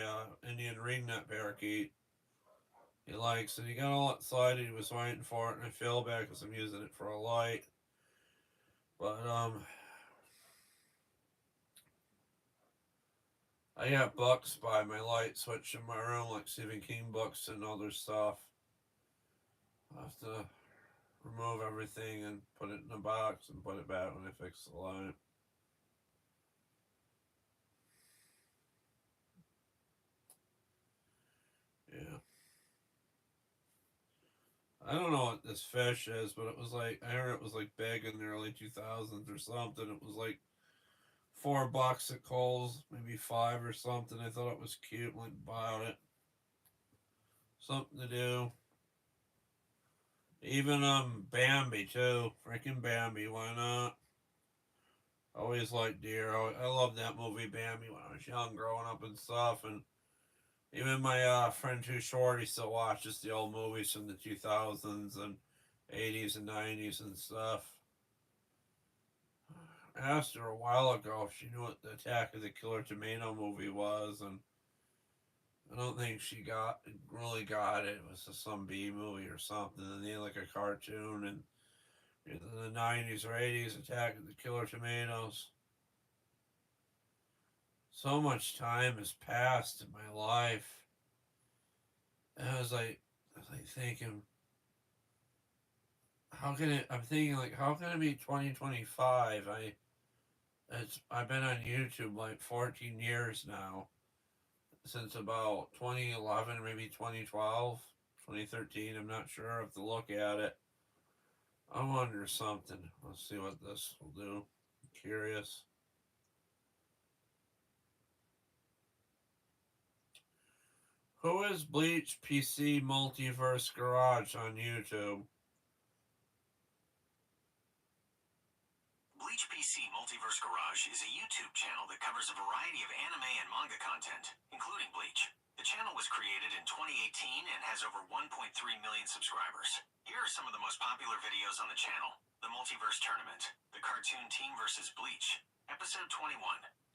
Indian ringneck parakeet. He likes it. He got all excited. He was waiting for it, and I feel bad because I'm using it for a light. But I got books by my light switch in my room, like Stephen King books and other stuff. I have to remove everything and put it in a box and put it back when I fix the light. Yeah. I don't know what this fish is, but it was like, I heard it was like big in the early 2000s or something. It was like $4 at Kohl's, maybe five or something. I thought it was cute, went and bought it. Something to do. Even Bambi too. Freaking Bambi, why not? Always liked deer. I loved that movie Bambi when I was young, growing up and stuff. And Even my friend Too Short, he still watches the old movies from the 2000s and 80s and 90s and stuff. I asked her a while ago if she knew what the Attack of the Killer Tomato movie was, and I don't think she really got it. It was just some B movie or something, and they had like a cartoon, and in the 90s or 80s, Attack of the Killer Tomatoes. So much time has passed in my life. And I was like thinking, how can it? I'm thinking like, how can it be 2025? I've been on YouTube like 14 years now, since about 2011, maybe 2012, 2013. I'm not sure. I have to look at it. I wonder something. Let's see what this will do. I'm curious. Who is Bleachedpc multiVerse Garage on YouTube? Bleachedpc Multiverse Garage is a YouTube channel that covers a variety of anime and manga content, including Bleach. The channel was created in 2018 and has over 1.3 million subscribers. Here are some of the most popular videos on the channel. The Multiverse Tournament, the cartoon team versus Bleach, Episode 21.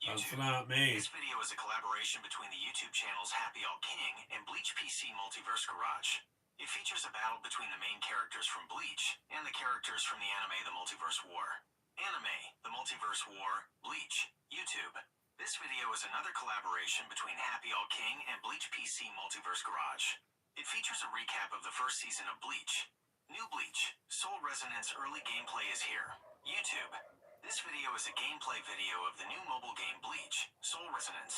That's YouTube. not me. This video is a collaboration between the YouTube channels Happy All King and Bleachedpc Multiverse Garage. It features a battle between the main characters from Bleach and the characters from the anime The Multiverse War. Anime, The Multiverse War, Bleach, YouTube. This video is another collaboration between Happy All King and Bleachedpc Multiverse Garage. It features a recap of the first season of Bleach. New Bleach, Soul Resonance early gameplay is here. YouTube. This video is a gameplay video of the new mobile game Bleach, Soul Resonance.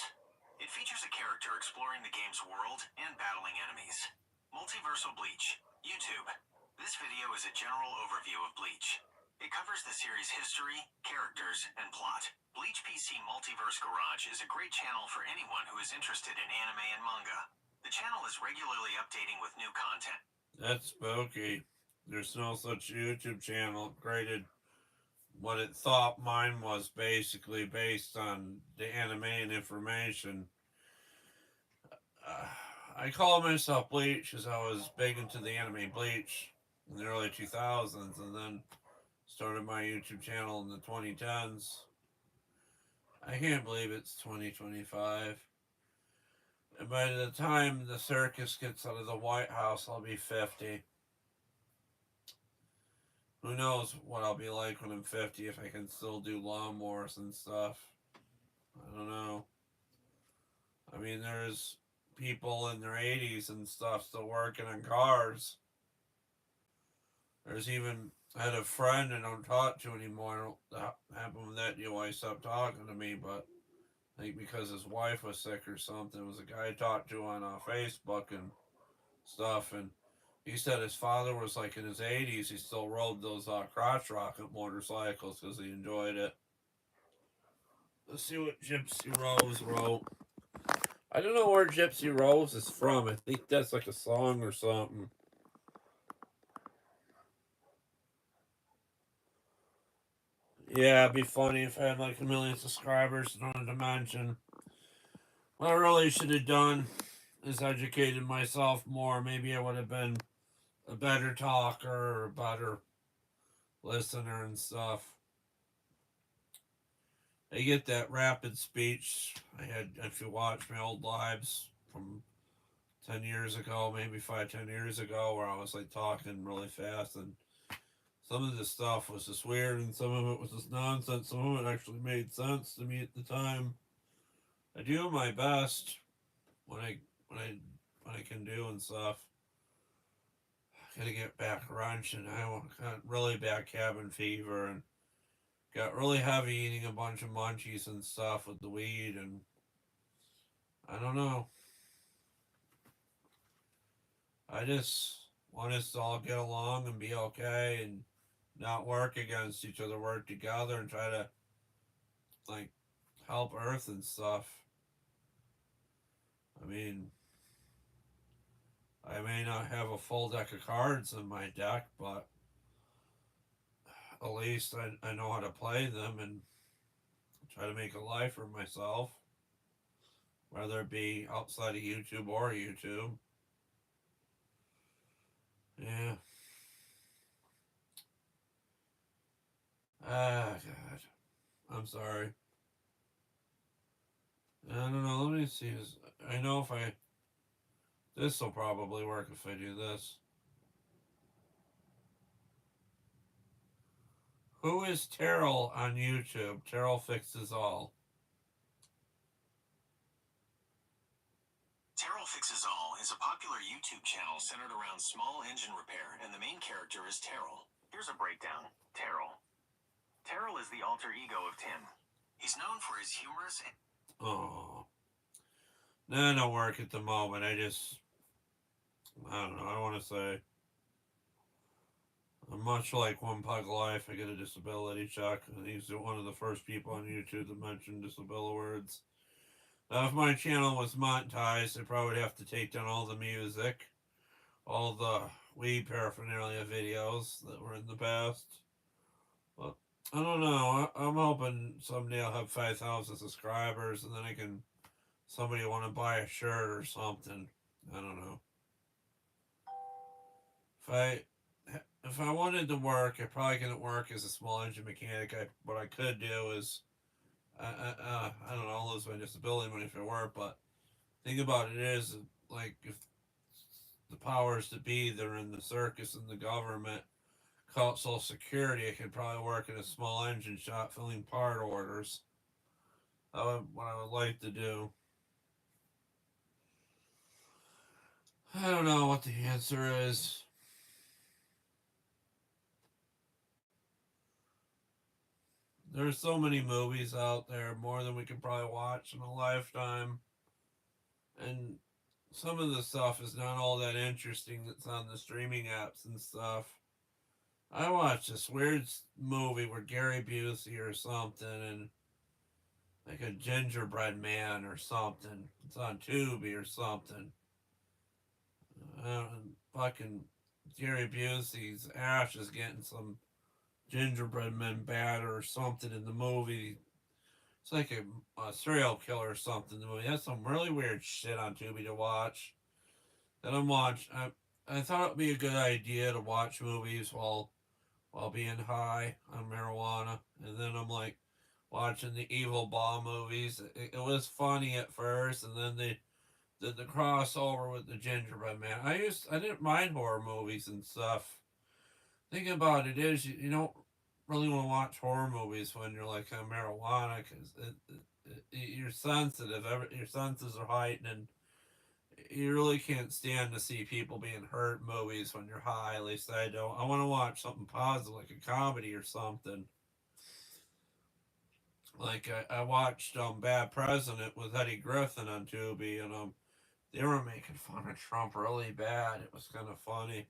It features a character exploring the game's world and battling enemies. Multiversal Bleach, YouTube. This video is a general overview of Bleach. It covers the series' history, characters, and plot. Bleachedpc Multiverse Garage is a great channel for anyone who is interested in anime and manga. The channel is regularly updating with new content. That's spooky. There's no such YouTube channel created what it thought mine was, basically based on the anime and information. Uh, I call myself Bleach because I was big into the anime Bleach in the early 2000s, and then started my YouTube channel in the 2010s. I can't believe it's 2025. And by the time the circus gets out of the White House, I'll be 50. Who knows what I'll be like when I'm 50, if I can still do lawnmowers and stuff. I don't know. I mean, there's people in their 80s and stuff still working on cars. There's even, I had a friend I don't talk to anymore. That happened with that deal. He stopped talking to me, but I think because his wife was sick or something. It was a guy I talked to on Facebook and stuff, and he said his father was like in his 80s. He still rode those crotch rocket motorcycles because he enjoyed it. Let's see what Gypsy Rose wrote. I don't know where Gypsy Rose is from. I think that's like a song or something. Yeah, it'd be funny if I had like a million subscribers. Not to mention, what I really should have done is educated myself more. Maybe I would have been a better talker or a better listener and stuff. I get that rapid speech. I had, if you watch my old lives from 10 years ago, maybe 5, 10 years ago, where I was like talking really fast, and some of the stuff was just weird and some of it was just nonsense. Some of it actually made sense to me at the time. I do my best when I can do and stuff. I gotta get back wrenching. I got really bad cabin fever and got really heavy eating a bunch of munchies and stuff with the weed, and I don't know. I just want us to all get along and be okay and not work against each other, work together and try to like help Earth and stuff. I mean, I may not have a full deck of cards in my deck, but at least I know how to play them and try to make a life for myself. whether it be outside of YouTube or YouTube. Yeah. Ah, God. I'm sorry. I don't know. Let me see. I know if I. This will probably work if I do this. Who is Terrell on YouTube? Terrell Fixes All. Terrell Fixes All is a popular YouTube channel centered around small engine repair, and the main character is Terrell. Here's a breakdown. Terrell. Terrell is the alter ego of Tim. He's known for his humorous... Oh. That don't work at the moment. I don't know. I want to say. Much like One Pug Life, I get a disability check, and he's one of the first people on YouTube to mention disability words. Now, if my channel was monetized, I'd probably have to take down all the music, all the weed paraphernalia videos that were in the past. But I don't know. I'm hoping someday I'll have 5,000 subscribers, and then somebody want to buy a shirt or something. I don't know. If I wanted to work, I probably couldn't work as a small engine mechanic. What I could do is, I don't know, I'll lose my disability money if I work, but think about it is, like, if the powers to be, they're in the circus and the government, call it Social Security, I could probably work in a small engine shop filling part orders. What I would like to do. I don't know what the answer is. There's so many movies out there, more than we could probably watch in a lifetime. And some of the stuff is not all that interesting that's on the streaming apps and stuff. I watched this weird movie with Gary Busey or something, and like a gingerbread man or something. It's on Tubi or something. Fucking Gary Busey's ash is getting some gingerbread man batter or something in the movie. It's like a serial killer or something. The movie has some really weird shit on Tubi to watch. Then I'm watching. I thought it'd be a good idea to watch movies while being high on marijuana, and then I'm like watching the Evil Ball movies. It was funny at first, and then they did the crossover with the Gingerbread Man. I didn't mind horror movies and stuff. Thing about it is you don't really want to watch horror movies when you're like on marijuana because you're sensitive. Your senses are heightened, and you really can't stand to see people being hurt in movies when you're high. At least I don't. I want to watch something positive, like a comedy or something. Like I watched Bad President with Eddie Griffin on Tubi, and they were making fun of Trump really bad. It was kind of funny.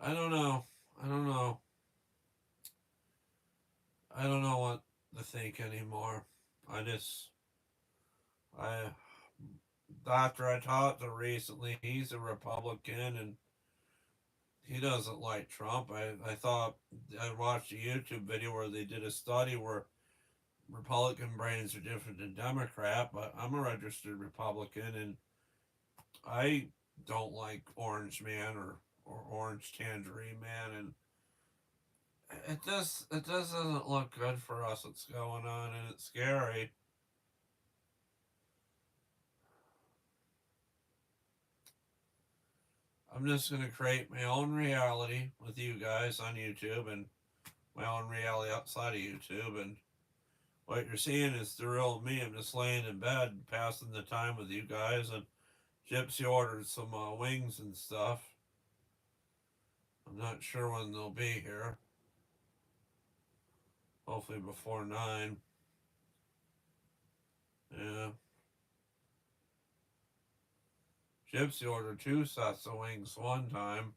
I don't know. I don't know. I don't know what to think anymore. I I doctor I talked to recently, he's a Republican and he doesn't like Trump. I thought I watched a YouTube video where they did a study where Republican brains are different than Democrat, but I'm a registered Republican and I don't like Orange Man or Orange Tangerine Man, and it just doesn't look good for us what's going on, and it's scary. I'm just gonna create my own reality with you guys on YouTube and my own reality outside of YouTube, and what you're seeing is the real me. I'm just laying in bed passing the time with you guys, and Gypsy ordered some wings and stuff. I'm not sure when they'll be here. Hopefully before 9. Yeah. Gypsy ordered 2 sets of wings one time.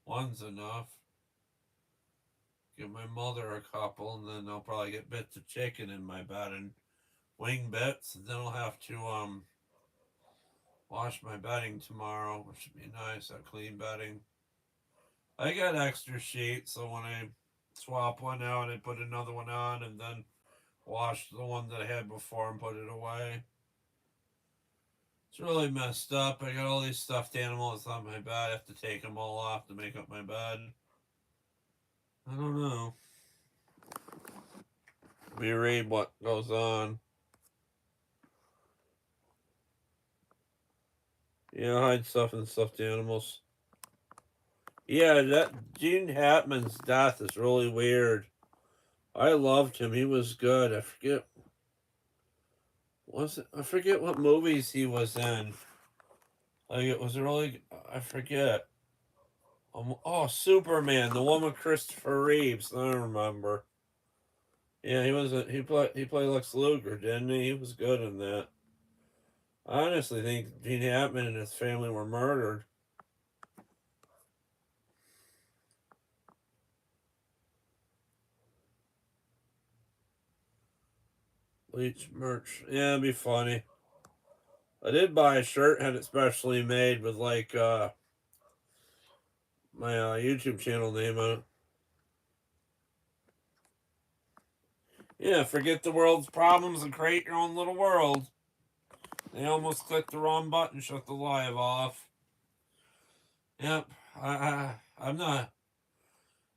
One's enough. Give my mother a couple, and then I'll probably get bits of chicken in my bed and wing bits. And then I'll have to wash my bedding tomorrow, which should be nice. That clean bedding. I got extra sheets, so when I swap one out, I put another one on, and then wash the one that I had before and put it away. It's really messed up. I got all these stuffed animals on my bed. I have to take them all off to make up my bed. I don't know. Let me read what goes on. Yeah, hide stuff in stuffed animals. Yeah, that Gene Hackman's death is really weird. I loved him. He was good. I forget what movies he was in. Like it was really I forget. Oh, Superman, the one with Christopher Reeves. I don't remember. Yeah, he played Lex Luger, didn't he? He was good in that. I honestly think Gene Hackman and his family were murdered. Bleach merch. Yeah, it'd be funny. I did buy a shirt, had it specially made with like my YouTube channel name on it. Yeah, forget the world's problems and create your own little world. They almost clicked the wrong button, shut the live off. Yep, I'm not.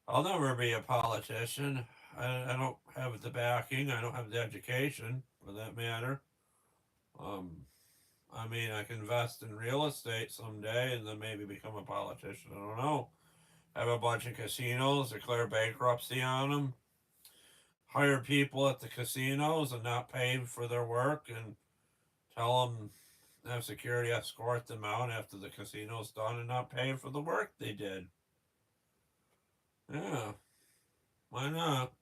I'll never be a politician. I don't have the backing. I don't have the education, for that matter. Um, I mean, I can invest in real estate someday and then maybe become a politician. I don't know. Have a bunch of casinos, declare bankruptcy on them, hire people at the casinos and not pay for their work, and tell them have security escort them out after the casino's done and not pay for the work they did. Yeah, why not?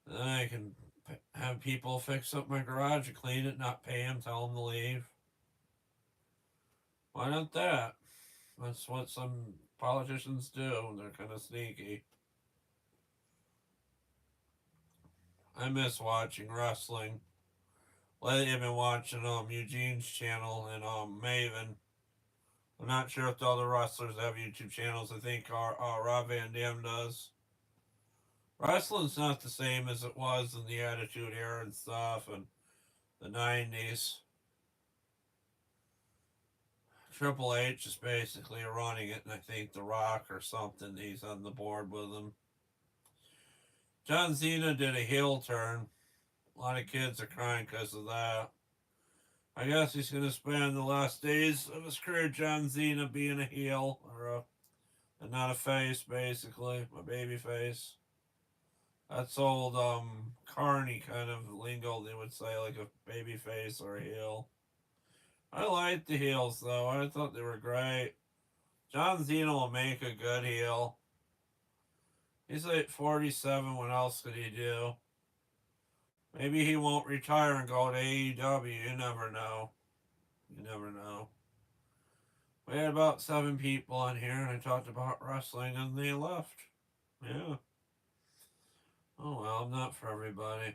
Then I can have people fix up my garage and clean it, not pay them, tell them to leave. Why not that? That's what some politicians do. They're kind of sneaky. I miss watching wrestling. Lately, I've been watching Eugene's channel and Maven. I'm not sure if the other wrestlers have YouTube channels. I think Rob Van Dam does. Wrestling's not the same as it was in the Attitude Era and stuff and the 90s. Triple H is basically running it, and I think The Rock or something, he's on the board with him. John Cena did a heel turn. A lot of kids are crying because of that. I guess he's going to spend the last days of his career, John Cena, being a heel, or not a face, basically, a baby face. That's old Carney kind of lingo, they would say, like a baby face or a heel. I liked the heels, though. I thought they were great. John Cena will make a good heel. He's like 47. What else could he do? Maybe he won't retire and go to AEW. You never know. You never know. We had about 7 people on here, and I talked about wrestling, and they left. Yeah. Oh well, I'm not for everybody.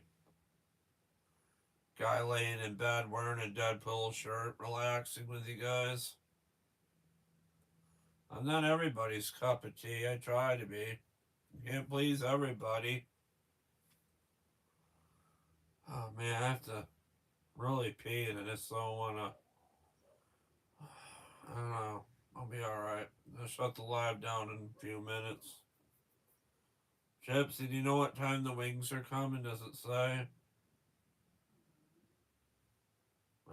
Guy laying in bed wearing a Deadpool shirt, relaxing with you guys. I'm not everybody's cup of tea. I try to be. You can't please everybody. Oh man, I have to really pee, and I just don't wanna. I don't know. I'll be alright. I'll shut the live down in a few minutes. Gypsy, do you know what time the wings are coming? Does it say?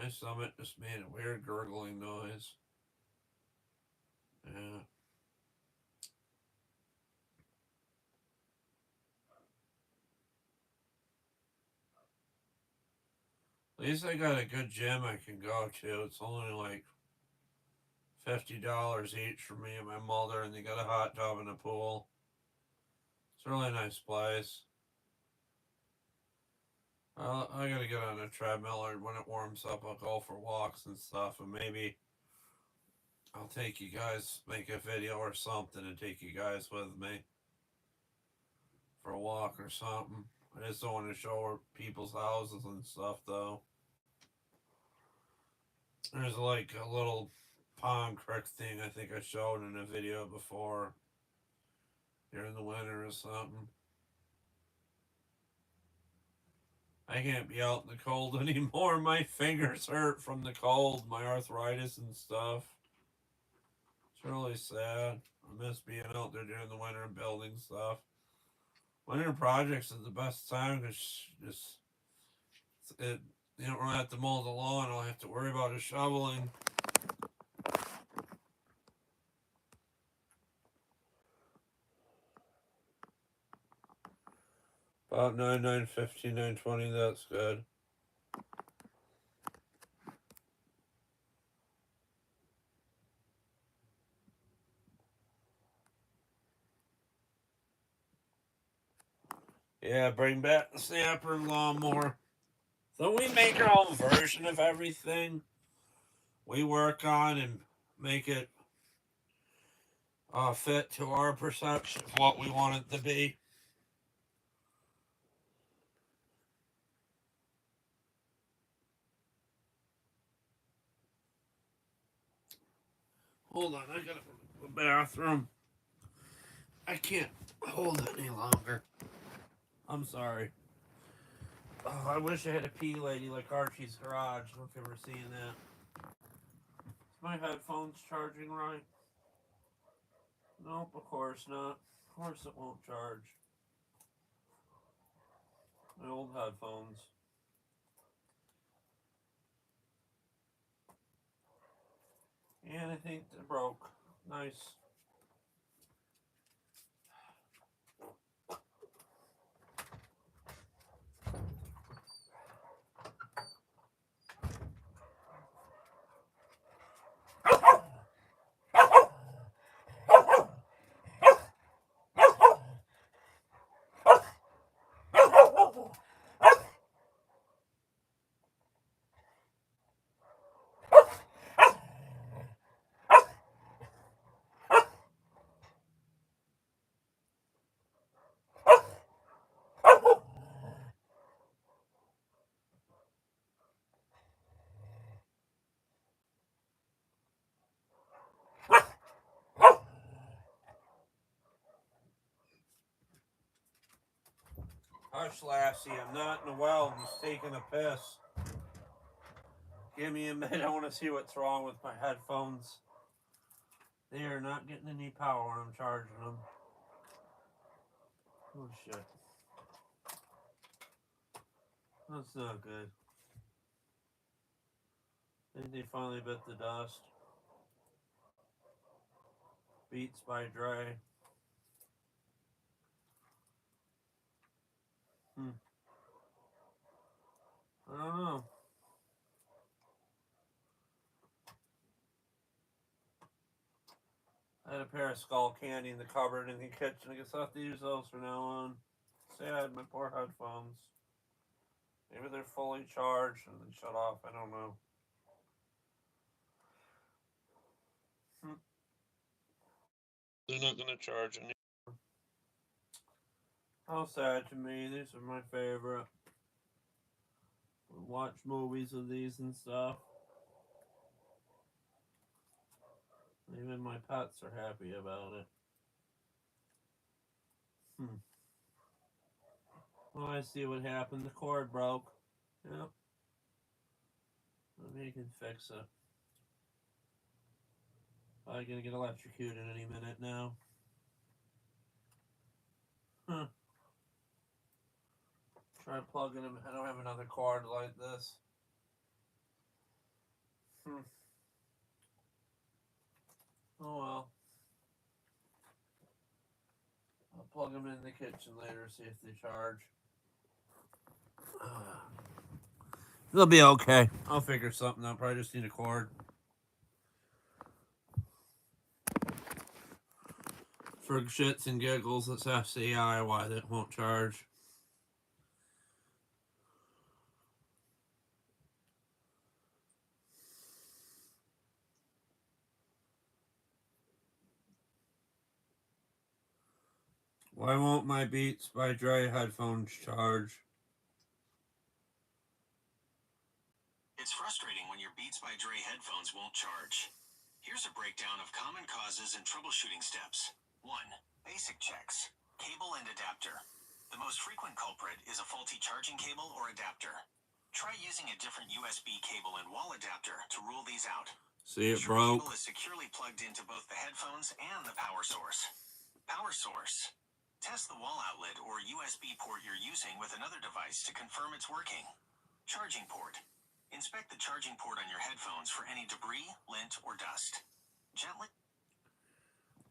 My stomach just made a weird gurgling noise. Yeah. At least I got a good gym I can go to. It's only like $50 each for me and my mother, and they got a hot tub and a pool. It's a really nice place. I gotta get on a treadmill, or when it warms up, I'll go for walks and stuff, and maybe I'll take you guys, make a video or something, and take you guys with me for a walk or something. I just don't want to show people's houses and stuff, though. There's like a little pond creek thing I think I showed in a video before during the winter or something. I can't be out in the cold anymore. My fingers hurt from the cold, my arthritis and stuff. It's really sad. I miss being out there during the winter and building stuff. Winter projects is the best time because just it you don't really have to mow the lawn. All I have to worry about is shoveling. About 9, 9:15, 9:20. That's good. Yeah, bring back the snapper and lawnmower. So we make our own version of everything. We work on and make it fit to our perception of what we want it to be. Hold on, I gotta go to the bathroom. I can't hold it any longer. I'm sorry. Oh, I wish I had a pee lady like Archie's Garage. I don't know if you've ever seen that. Is my headphones charging right? Nope, of course not. Of course it won't charge. My old headphones. And I think they broke. Nice. Hush, Lassie. I'm not in the well. I'm just taking a piss. Give me a minute. I want to see what's wrong with my headphones. They are not getting any power when I'm charging them. Oh, shit. That's not good. I think they finally bit the dust. Beats by Dre. I don't know. I had a pair of Skull Candy in the cupboard in the kitchen. I guess I'll have to use those from now on. Sad, my poor headphones. Maybe they're fully charged and then shut off. I don't know. They're not going to charge anymore. How sad to me. These are my favorite. Watch movies with these and stuff. Even my pets are happy about it. Well, I see what happened. The cord broke. Yep. Maybe you can fix it. Probably gonna get electrocuted any minute now. Try plugging them. I don't have another cord like this. Oh well. I'll plug them in the kitchen later, see if they charge. They'll be okay. I'll figure something out. Probably just need a cord. For shits and giggles, let's ask the AI why that won't charge. Why won't my Beats by Dre headphones charge? It's frustrating when your Beats by Dre headphones won't charge. Here's a breakdown of common causes and troubleshooting steps. 1. Basic checks. Cable and adapter. The most frequent culprit is a faulty charging cable or adapter. Try using a different USB cable and wall adapter to rule these out. See, it Ensure broke. cable is securely plugged into both the headphones and the power source. Power source. Test the wall outlet or USB port you're using with another device to confirm it's working. Charging port. Inspect the charging port on your headphones for any debris, lint, or dust. Gently.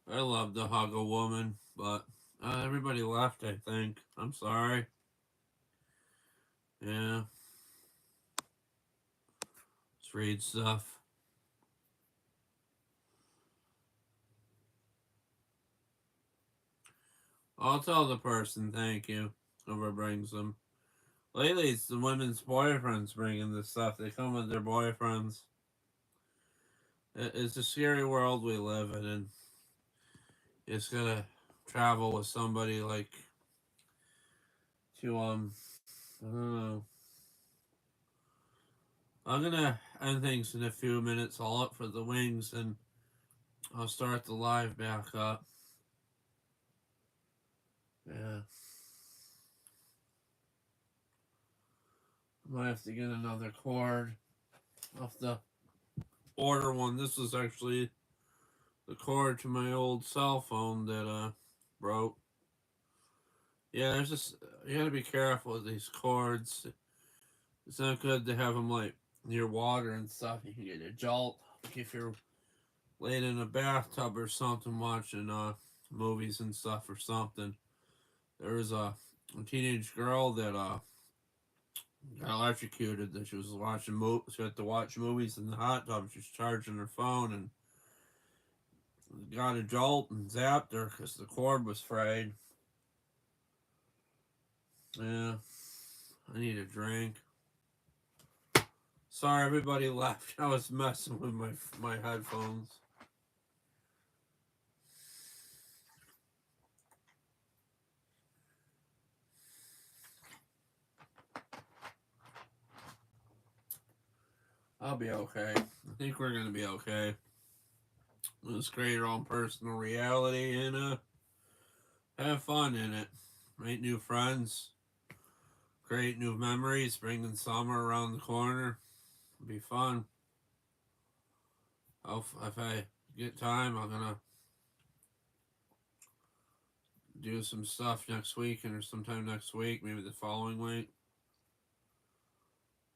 I love to hug a woman, but everybody left, I think. I'm sorry. Yeah. Let's read stuff. I'll tell the person thank you, whoever brings them. Lately, it's the women's boyfriends bringing this stuff. They come with their boyfriends. It's a scary world we live in, and you just gotta travel with somebody like to I don't know. I'm gonna end things in a few minutes. I'll up for the wings, and I'll start the live back up. Yeah. I might have to get another cord. I'll have to order one. This is actually the cord to my old cell phone that broke. Yeah, there's just you gotta be careful with these cords. It's not good to have them like near water and stuff. You can get a jolt. Like if you're laying in a bathtub or something watching movies and stuff or something. There was a teenage girl that got electrocuted. That she was watching she had to watch movies in the hot tub. She was charging her phone and got a jolt and zapped her because the cord was frayed. Yeah, I need a drink. Sorry, everybody left. I was messing with my headphones. I'll be okay. I think we're gonna be okay. Let's create our own personal reality and have fun in it. Make new friends. Create new memories. Spring and summer around the corner. It'll be fun. If I get time, I'm gonna do some stuff next week or sometime next week, maybe the following week.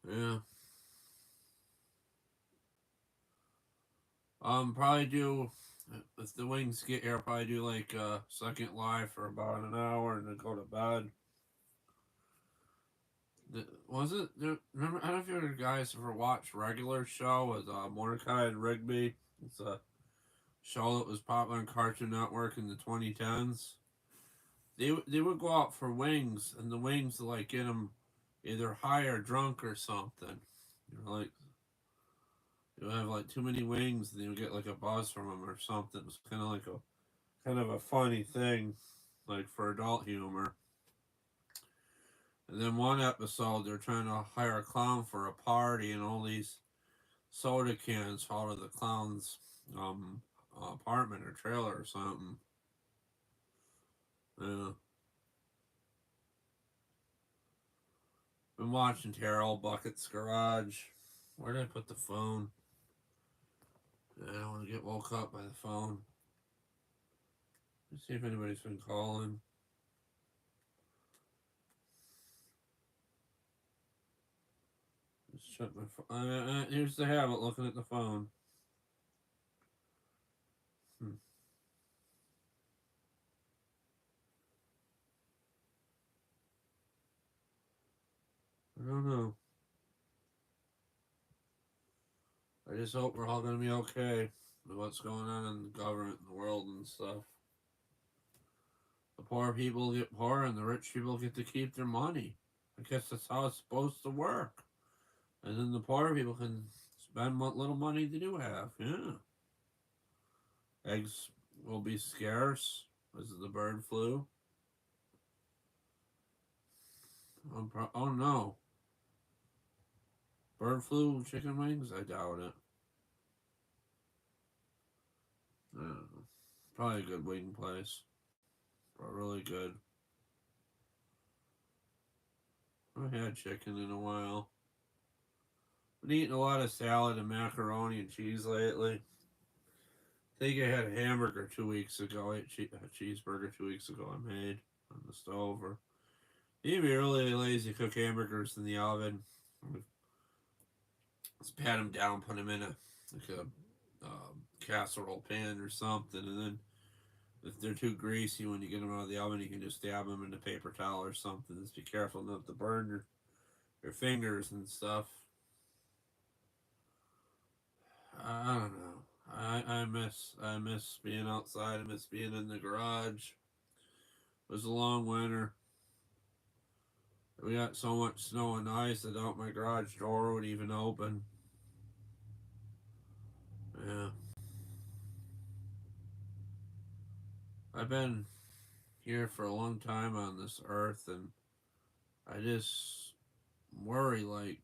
Yeah. Probably do if the wings get here. Probably do like second live for about an hour and then go to bed. Was it? Remember? I don't know if you guys ever watched Regular Show with Mordecai and Rigby. It's a show that was popular on Cartoon Network in the 2010s. They would go out for wings, and the wings would like get them either high or drunk or something. Like you have like too many wings, and you get like a buzz from them or something. It's kind of like a funny thing, like for adult humor. And then one episode, they're trying to hire a clown for a party, and all these soda cans fall to the clown's apartment or trailer or something. Yeah. Been watching Terrell Bucket's Garage. Where did I put the phone? I don't want to get woke up by the phone. Let's see if anybody's been calling. Let's check my phone. Here's the habit, looking at the phone. I don't know. I just hope we're all going to be okay with what's going on in the government and the world and stuff. The poor people get poor and the rich people get to keep their money. I guess that's how it's supposed to work. And then the poor people can spend what little money they do have. Yeah. Eggs will be scarce because of the bird flu. Oh no. Bird flu chicken wings? I doubt it. I don't know. Probably a good wing place. Really good. I haven't had chicken in a while. Been eating a lot of salad and macaroni and cheese lately. I think I had a hamburger 2 weeks ago. I ate a cheeseburger 2 weeks ago. I made on the stove. Or you'd be really lazy to cook hamburgers in the oven. Just pat them down, put them in a casserole pan or something, and then if they're too greasy when you get them out of the oven, you can just dab them in a paper towel or something. Just be careful not to burn your fingers and stuff. I don't know. I miss being outside. I miss being in the garage. It was a long winter. We got so much snow and ice that out my garage door would even open. Yeah. I've been here for a long time on this earth, and I just worry like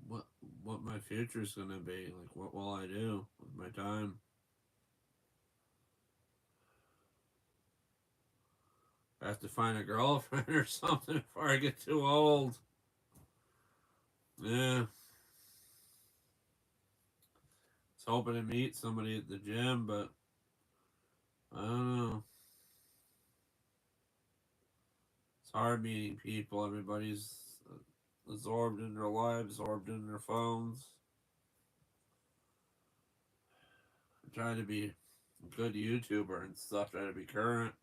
what what my future's gonna be. Like, what will I do with my time? I have to find a girlfriend or something before I get too old. Yeah. I was hoping to meet somebody at the gym, but I don't know. It's hard meeting people. Everybody's absorbed in their lives, absorbed in their phones. I try to be a good YouTuber and stuff, try to be current.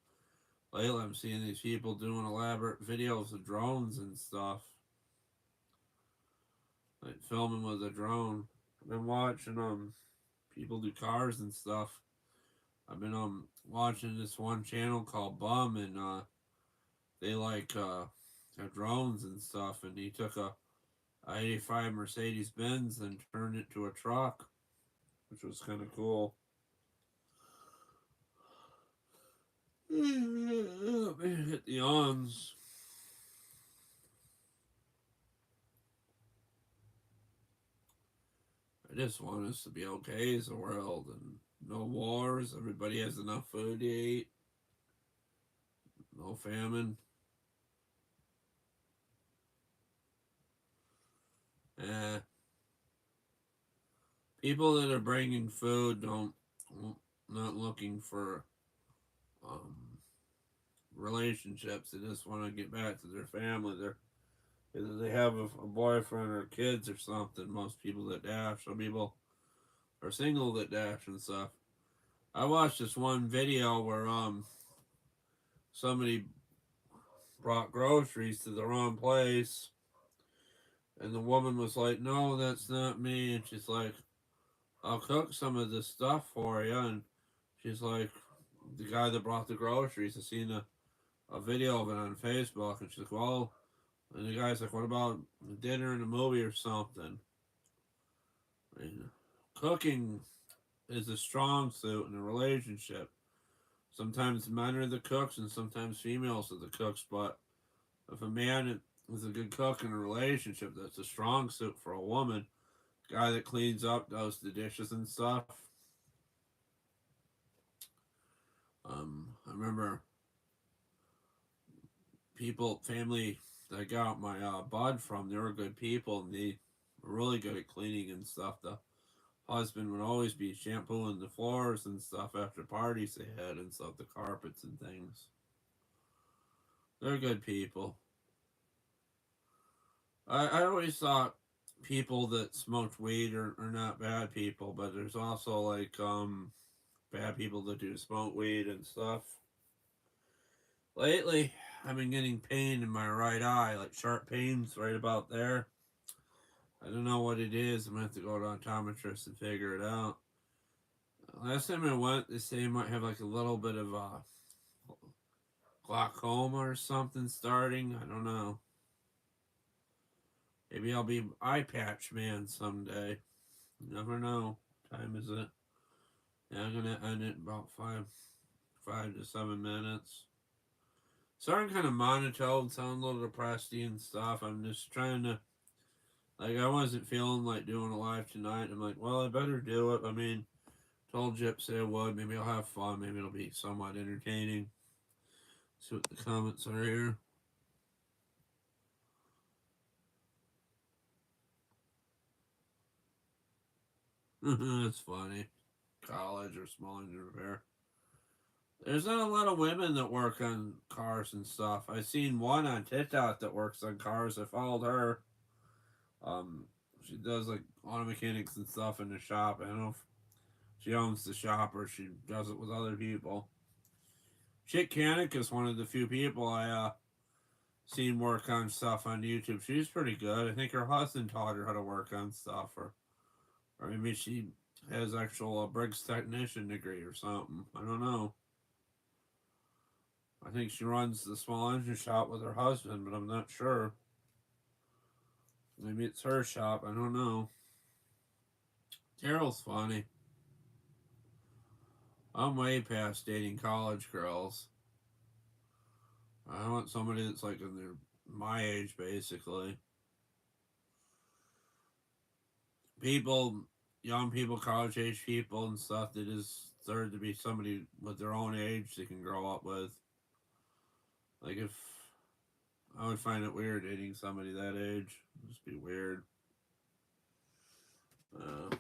Lately, I'm seeing these people doing elaborate videos of drones and stuff, like filming with a drone. I've been watching people do cars and stuff. I've been watching this one channel called Bum, and they have drones and stuff, and he took a 85 Mercedes Benz and turned it to a truck, which was kind of cool. Hit the ons. I just want us to be okay as a world and no wars. Everybody has enough food to eat. No famine. Eh. People that are bringing food don't not looking for um, relationships. They just want to get back to their family. Either they have a boyfriend or kids or something. Most people that dash. Some people are single that dash and stuff. I watched this one video where somebody brought groceries to the wrong place, and the woman was like, "No, that's not me." And she's like, "I'll cook some of this stuff for you." And she's like, the guy that brought the groceries, I seen a video of it on Facebook, and she's like, "Well," and the guy's like, "What about dinner and a movie or something?" I mean, cooking is a strong suit in a relationship. Sometimes men are the cooks and sometimes females are the cooks, but if a man is a good cook in a relationship, that's a strong suit for a woman. Guy that cleans up, does the dishes and stuff. I remember family that I got my bud from, they were good people and they were really good at cleaning and stuff. The husband would always be shampooing the floors and stuff after parties they had and stuff, the carpets and things. They're good people. I always thought people that smoked weed are not bad people, but there's also bad people that do smoke weed and stuff. Lately, I've been getting pain in my right eye, like sharp pains right about there. I don't know what it is. I'm gonna have to go to an optometrist and figure it out. Last time I went, they say I might have like a little bit of glaucoma or something starting. I don't know. Maybe I'll be eye patch man someday. You never know. What time is it? Yeah, I'm gonna end it in about 5 to 7 minutes. Starting kind of monotone, sound a little depressed and stuff. I'm just trying to, like, I wasn't feeling like doing a live tonight. I'm like, well, I better do it. I mean, told Gypsy I would. Maybe I'll have fun. Maybe it'll be somewhat entertaining. See what the comments are here. It's funny. College or small engine repair. There's not a lot of women that work on cars and stuff. I seen one on TikTok that works on cars. I followed her. Um, she does like auto mechanics and stuff in the shop. I don't know if she owns the shop or she does it with other people. Chick Canic is one of the few people I seen work on stuff on YouTube. She's pretty good. I think her husband taught her how to work on stuff, or maybe she has actual Briggs technician degree or something. I don't know. I think she runs the small engine shop with her husband, but I'm not sure. Maybe it's her shop. I don't know. Carol's funny. I'm way past dating college girls. I want somebody that's like in their my age, basically. People, young people, college age people, and stuff that is deserve to be somebody with their own age they can grow up with. Like if I would find it weird dating somebody that age, it'd just be weird. Uh,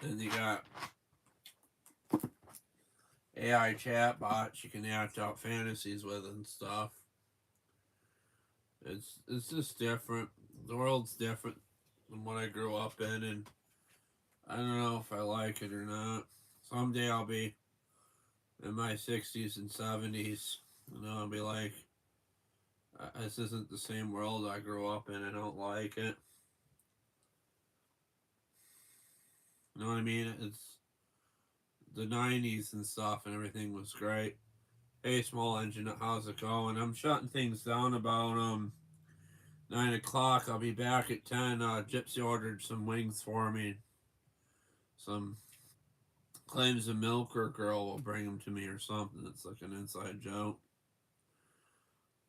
then you got AI chat bots you can act out fantasies with and stuff. It's just different. The world's different than what I grew up in, and I don't know if I like it or not. Someday I'll be in my 60s and 70s, and I'll be like, this isn't the same world I grew up in. I don't like it. You know what I mean? It's the 90s and stuff, and everything was great. Hey, small engine, how's it going? I'm shutting things down about 9 o'clock. I'll be back at 10. Gypsy ordered some wings for me. Some claims a milker girl will bring them to me or something. It's like an inside joke.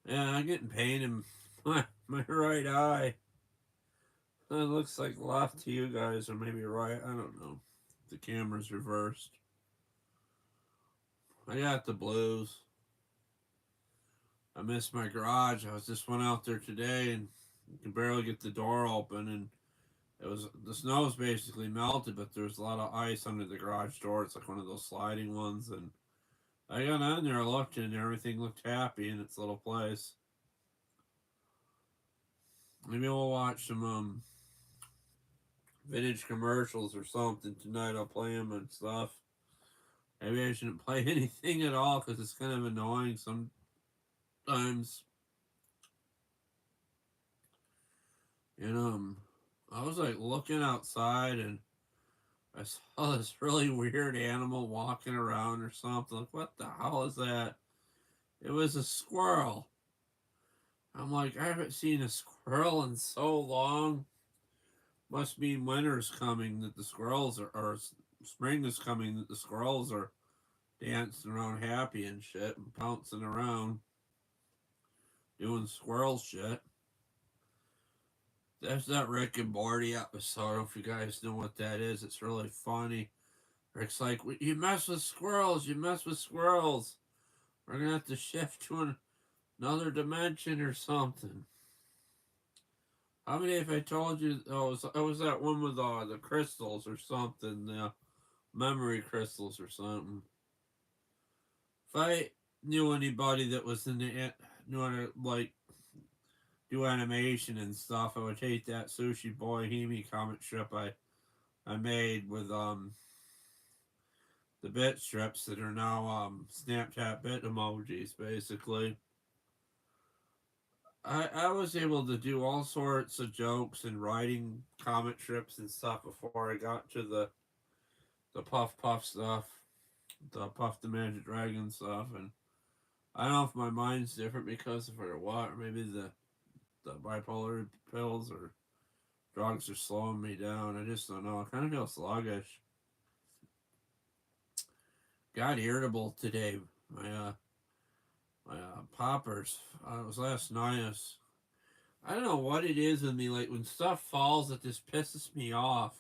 Yeah, I'm getting pain in my right eye. It looks like left to you guys, or maybe right. I don't know. The camera's reversed. I got the blues. I missed my garage. I just went out there today and you can barely get the door open, and it was the snow was basically melted, but there's a lot of ice under the garage door. It's like one of those sliding ones, and I got on there, I looked, and everything looked happy in its little place. Maybe we'll watch some vintage commercials or something tonight. I'll play them and stuff. Maybe I shouldn't play anything at all because it's kind of annoying sometimes. And I was like looking outside and I saw this really weird animal walking around or something. Like, what the hell is that? It was a squirrel. I'm like, I haven't seen a squirrel in so long. Must mean winter's coming that the squirrels are, or spring is coming that the squirrels are dancing around happy and shit and pouncing around doing squirrel shit. That's that Rick and Morty episode. If you guys know what that is, it's really funny. Rick's like, you mess with squirrels, you mess with squirrels. We're gonna have to shift to another dimension or something. How many have I told you? Oh, it was that one with the crystals or something, the memory crystals or something. If I knew anybody that was in the knew how to like do animation and stuff, I would take that Sushi Boy Himi comic strip I made with the bit strips that are now Snapchat bit emojis basically. I was able to do all sorts of jokes and writing comic strips and stuff before I got to the Puff Puff stuff, the Puff the Magic Dragon stuff, and I don't know if my mind's different because of it or what, or maybe the bipolar pills or drugs are slowing me down. I just don't know. I kind of feel sluggish. Got irritable today. My poppers. It was last night. I don't know what it is with me. Like when stuff falls, it just pisses me off.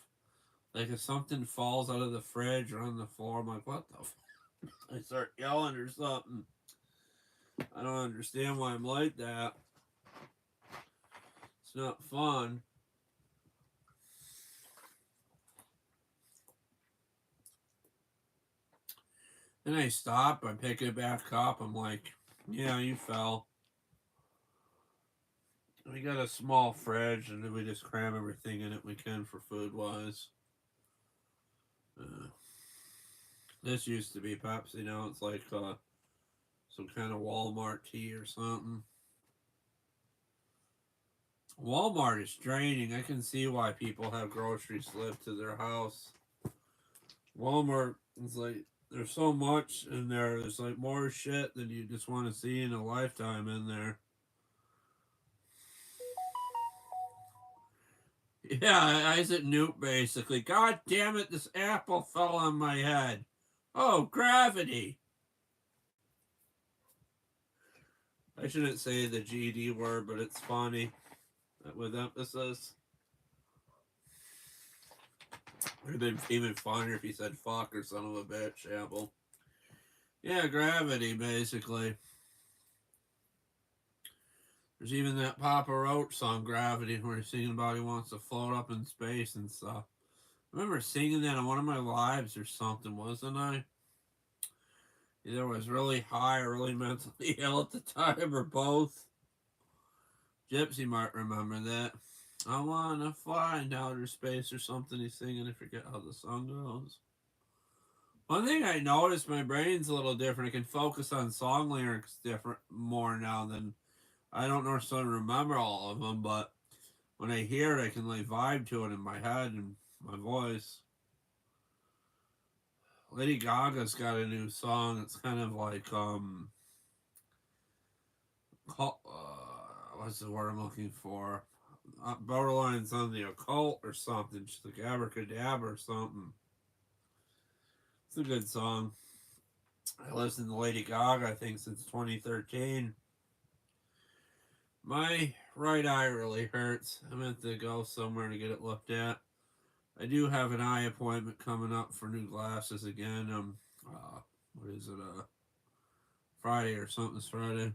Like if something falls out of the fridge or on the floor, I'm like, what the? I start yelling or something. I don't understand why I'm like that. It's not fun. Then I stop, I pick it back up. I'm like, yeah, you fell. We got a small fridge, and then we just cram everything in it we can for food wise. This used to be Pepsi. Now it's like some kind of Walmart tea or something. Walmart is draining. I can see why people have groceries delivered to their house. Walmart is like, there's so much in there. There's like more shit than you just want to see in a lifetime in there. Yeah, Isaac Newt basically. God damn it, this apple fell on my head. Oh, gravity. I shouldn't say the GD word, but it's funny. With emphasis. It would have been even funnier if he said fuck or son of a bitch, apple. Yeah, gravity, basically. There's even that Papa Roach song, Gravity, where he's singing about he wants to float up in space and stuff. I remember singing that on one of my lives or something, wasn't I? Either I was really high or really mentally ill at the time, or both. Gypsy might remember that. I wanna fly in outer space or something he's singing. I forget how the song goes. One thing I noticed, my brain's a little different. I can focus on song lyrics different more now than I don't necessarily remember all of them, but when I hear it, I can like vibe to it in my head and my voice. Lady Gaga's got a new song. It's kind of like what's the word I'm looking for? Borderline's on the occult or something. She's like abracadabra or something. It's a good song. I listened to Lady Gaga, I think, since 2013. My right eye really hurts. I meant to go somewhere to get it looked at. I do have an eye appointment coming up for new glasses again. What is it? Friday or something. This Friday.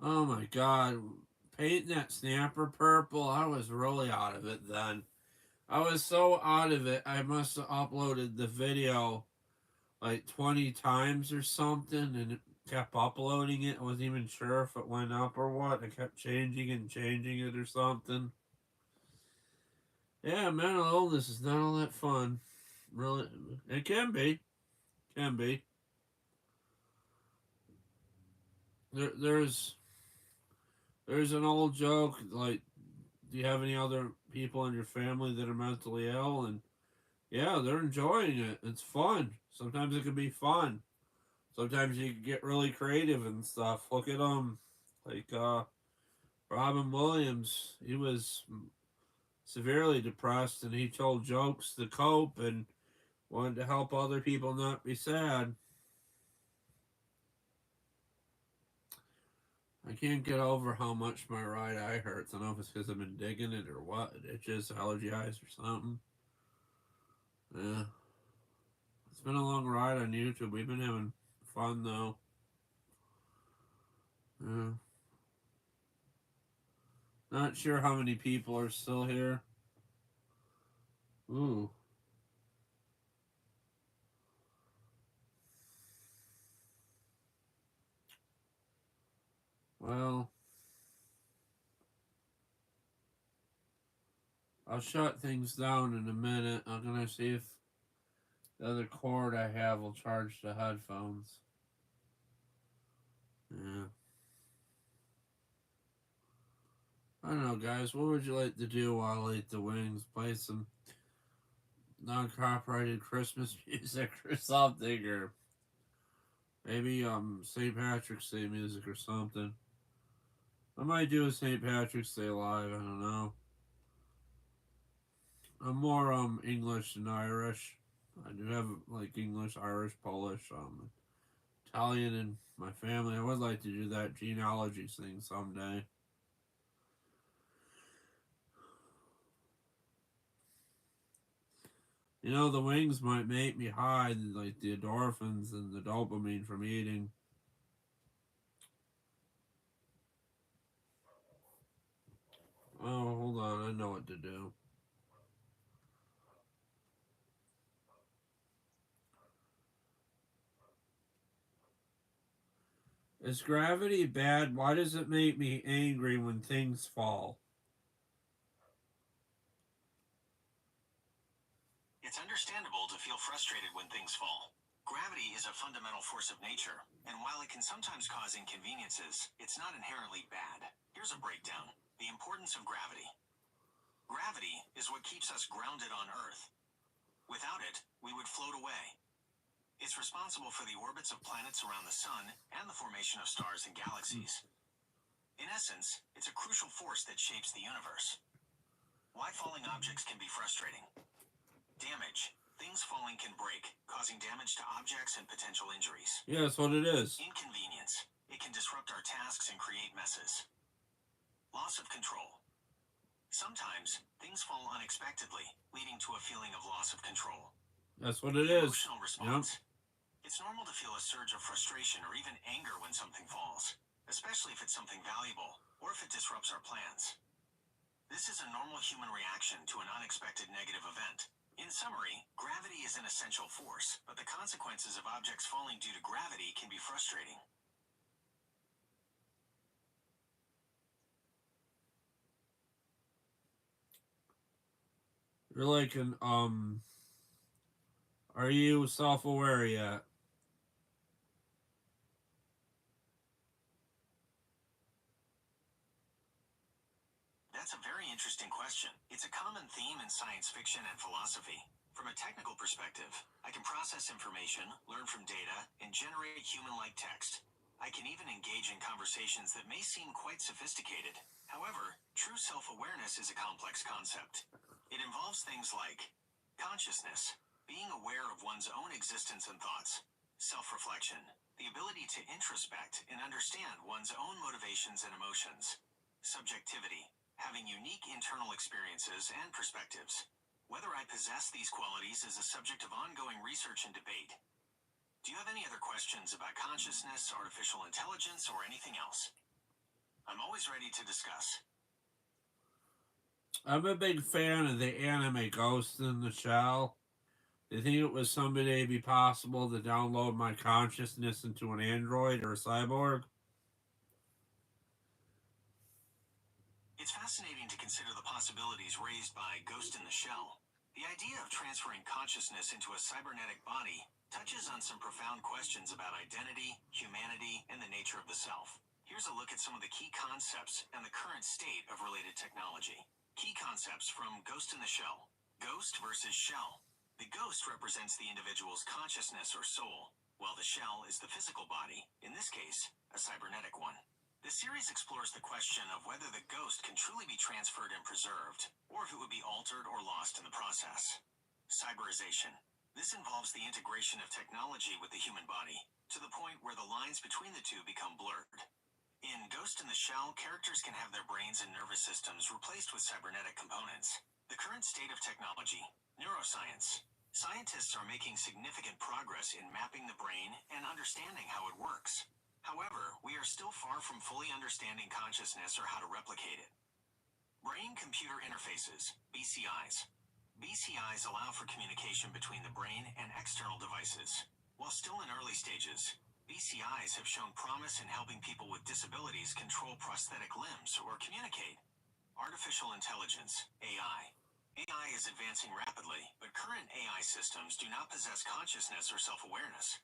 Oh my god, painting that snapper purple. I was really out of it then. I was so out of it. I must have uploaded the video like 20 times or something, and it kept uploading it. I wasn't even sure if it went up or what. I kept changing and changing it or something. Yeah, mental illness is not all that fun. Really, it can be. Can be. There's an old joke like, do you have any other people in your family that are mentally ill? And yeah, they're enjoying it. It's fun. Sometimes it can be fun. Sometimes you can get really creative and stuff. Look at like Robin Williams. He was severely depressed, and he told jokes to cope and wanted to help other people not be sad. I can't get over how much my right eye hurts. I don't know if it's because I've been digging it or what. It's just allergy eyes or something. Yeah. It's been a long ride on YouTube. We've been having fun though. Yeah. Not sure how many people are still here. Ooh. Well, I'll shut things down in a minute. I'm gonna see if the other cord I have will charge the headphones. Yeah. I don't know, guys. What would you like to do while I eat the wings? Play some non-copyrighted Christmas music or something, or maybe St. Patrick's Day music or something. I might do a St. Patrick's Day live. I don't know. I'm more English than Irish. I do have like English, Irish, Polish, Italian in my family. I would like to do that genealogy thing someday. You know, the wings might make me high, like the endorphins and the dopamine from eating. Oh, hold on, I know what to do. Is gravity bad? Why does it make me angry when things fall? It's understandable to feel frustrated when things fall. Gravity is a fundamental force of nature, and while it can sometimes cause inconveniences, it's not inherently bad. Here's a breakdown. The importance of gravity. Gravity is what keeps us grounded on Earth. Without it, we would float away. It's responsible for the orbits of planets around the Sun and the formation of stars and galaxies. In essence, it's a crucial force that shapes the universe. Why falling objects can be frustrating. Damage. Things falling can break, causing damage to objects and potential injuries. Yeah, that's what it is. Inconvenience. It can disrupt our tasks and create messes. Loss of control. Sometimes, things fall unexpectedly, leading to a feeling of loss of control. That's what it The is. emotional response. It's normal to feel a surge of frustration or even anger when something falls, especially if it's something valuable or if it disrupts our plans. This is a normal human reaction to an unexpected negative event. In summary, gravity is an essential force, but the consequences of objects falling due to gravity can be frustrating. You're like are you self-aware yet? That's a very interesting question. It's a common theme in science fiction and philosophy. From a technical perspective, I can process information, learn from data, and generate human-like text. I can even engage in conversations that may seem quite sophisticated. However, true self-awareness is a complex concept. It involves things like consciousness, being aware of one's own existence and thoughts, self-reflection, the ability to introspect and understand one's own motivations and emotions, subjectivity, having unique internal experiences and perspectives. Whether I possess these qualities is a subject of ongoing research and debate. Do you have any other questions about consciousness, artificial intelligence, or anything else? I'm always ready to discuss. I'm a big fan of the anime Ghost in the Shell. Do you think it was someday be possible to download my consciousness into an android or a cyborg? It's fascinating to consider the possibilities raised by Ghost in the Shell. The idea of transferring consciousness into a cybernetic body touches on some profound questions about identity, humanity, and the nature of the self. Here's a look at some of the key concepts and the current state of related technology. Key concepts from Ghost in the Shell. Ghost versus shell. The ghost represents the individual's consciousness or soul, while the shell is the physical body, in this case, a cybernetic one. The series explores the question of whether the ghost can truly be transferred and preserved, or if it would be altered or lost in the process. Cyberization. This involves the integration of technology with the human body, to the point where the lines between the two become blurred. In Ghost in the Shell, characters can have their brains and nervous systems replaced with cybernetic components. The current state of technology. Neuroscience. Scientists are making significant progress in mapping the brain and understanding how it works. However, we are still far from fully understanding consciousness or how to replicate it. Brain-computer interfaces, BCIs. BCIs allow for communication between the brain and external devices. While still in early stages, BCIs have shown promise in helping people with disabilities control prosthetic limbs or communicate. Artificial intelligence, AI. AI is advancing rapidly, but current AI systems do not possess consciousness or self-awareness.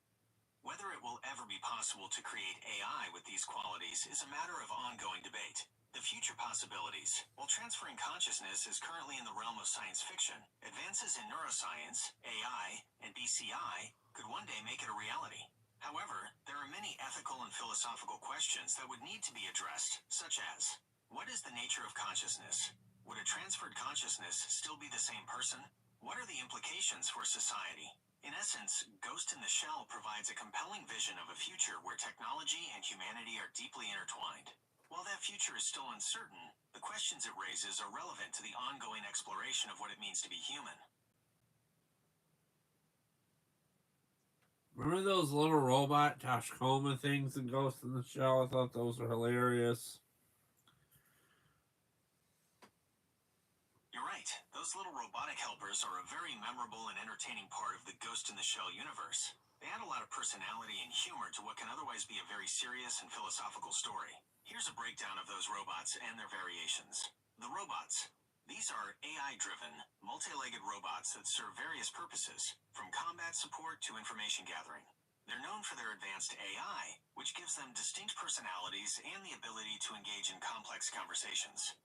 Whether it will ever be possible to create AI with these qualities is a matter of ongoing debate. The future possibilities. While transferring consciousness is currently in the realm of science fiction, advances in neuroscience, AI, and BCI could one day make it a reality. However, there are many ethical and philosophical questions that would need to be addressed, such as, what is the nature of consciousness? Would a transferred consciousness still be the same person? What are the implications for society? In essence, Ghost in the Shell provides a compelling vision of a future where technology and humanity are deeply intertwined. While that future is still uncertain, the questions it raises are relevant to the ongoing exploration of what it means to be human. Remember those little robot Tashkoma things in Ghost in the Shell? I thought those were hilarious. You're right. Those little robotic helpers are a very memorable and entertaining part of the Ghost in the Shell universe. They add a lot of personality and humor to what can otherwise be a very serious and philosophical story. Here's a breakdown of those robots and their variations. The robots. These are AI-driven, multi-legged robots that serve various purposes, from combat support to information gathering. They're known for their advanced AI, which gives them distinct personalities and the ability to engage in complex conversations.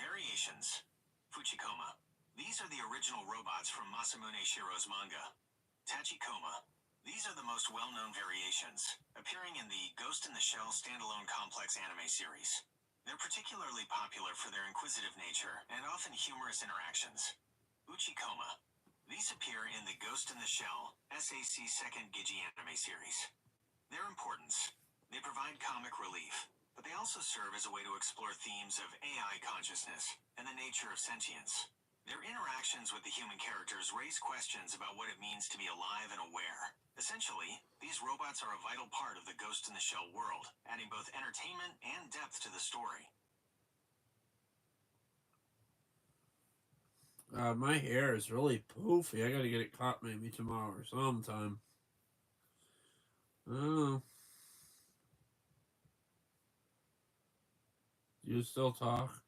Variations. Fuchikoma. These are the original robots from Masamune Shirow's manga. Tachikoma. These are the most well-known variations, appearing in the Ghost in the Shell standalone complex anime series. They're particularly popular for their inquisitive nature and often humorous interactions. Uchikoma. These appear in the Ghost in the Shell SAC second Gigi anime series. Their importance. They provide comic relief, but they also serve as a way to explore themes of AI consciousness and the nature of sentience. Their interactions with the human characters raise questions about what it means to be alive and aware. Essentially, these robots are a vital part of the Ghost in the Shell world, adding both entertainment and depth to the story. My hair is really poofy. I gotta get it cut maybe tomorrow or sometime. Oh. Do you still talk?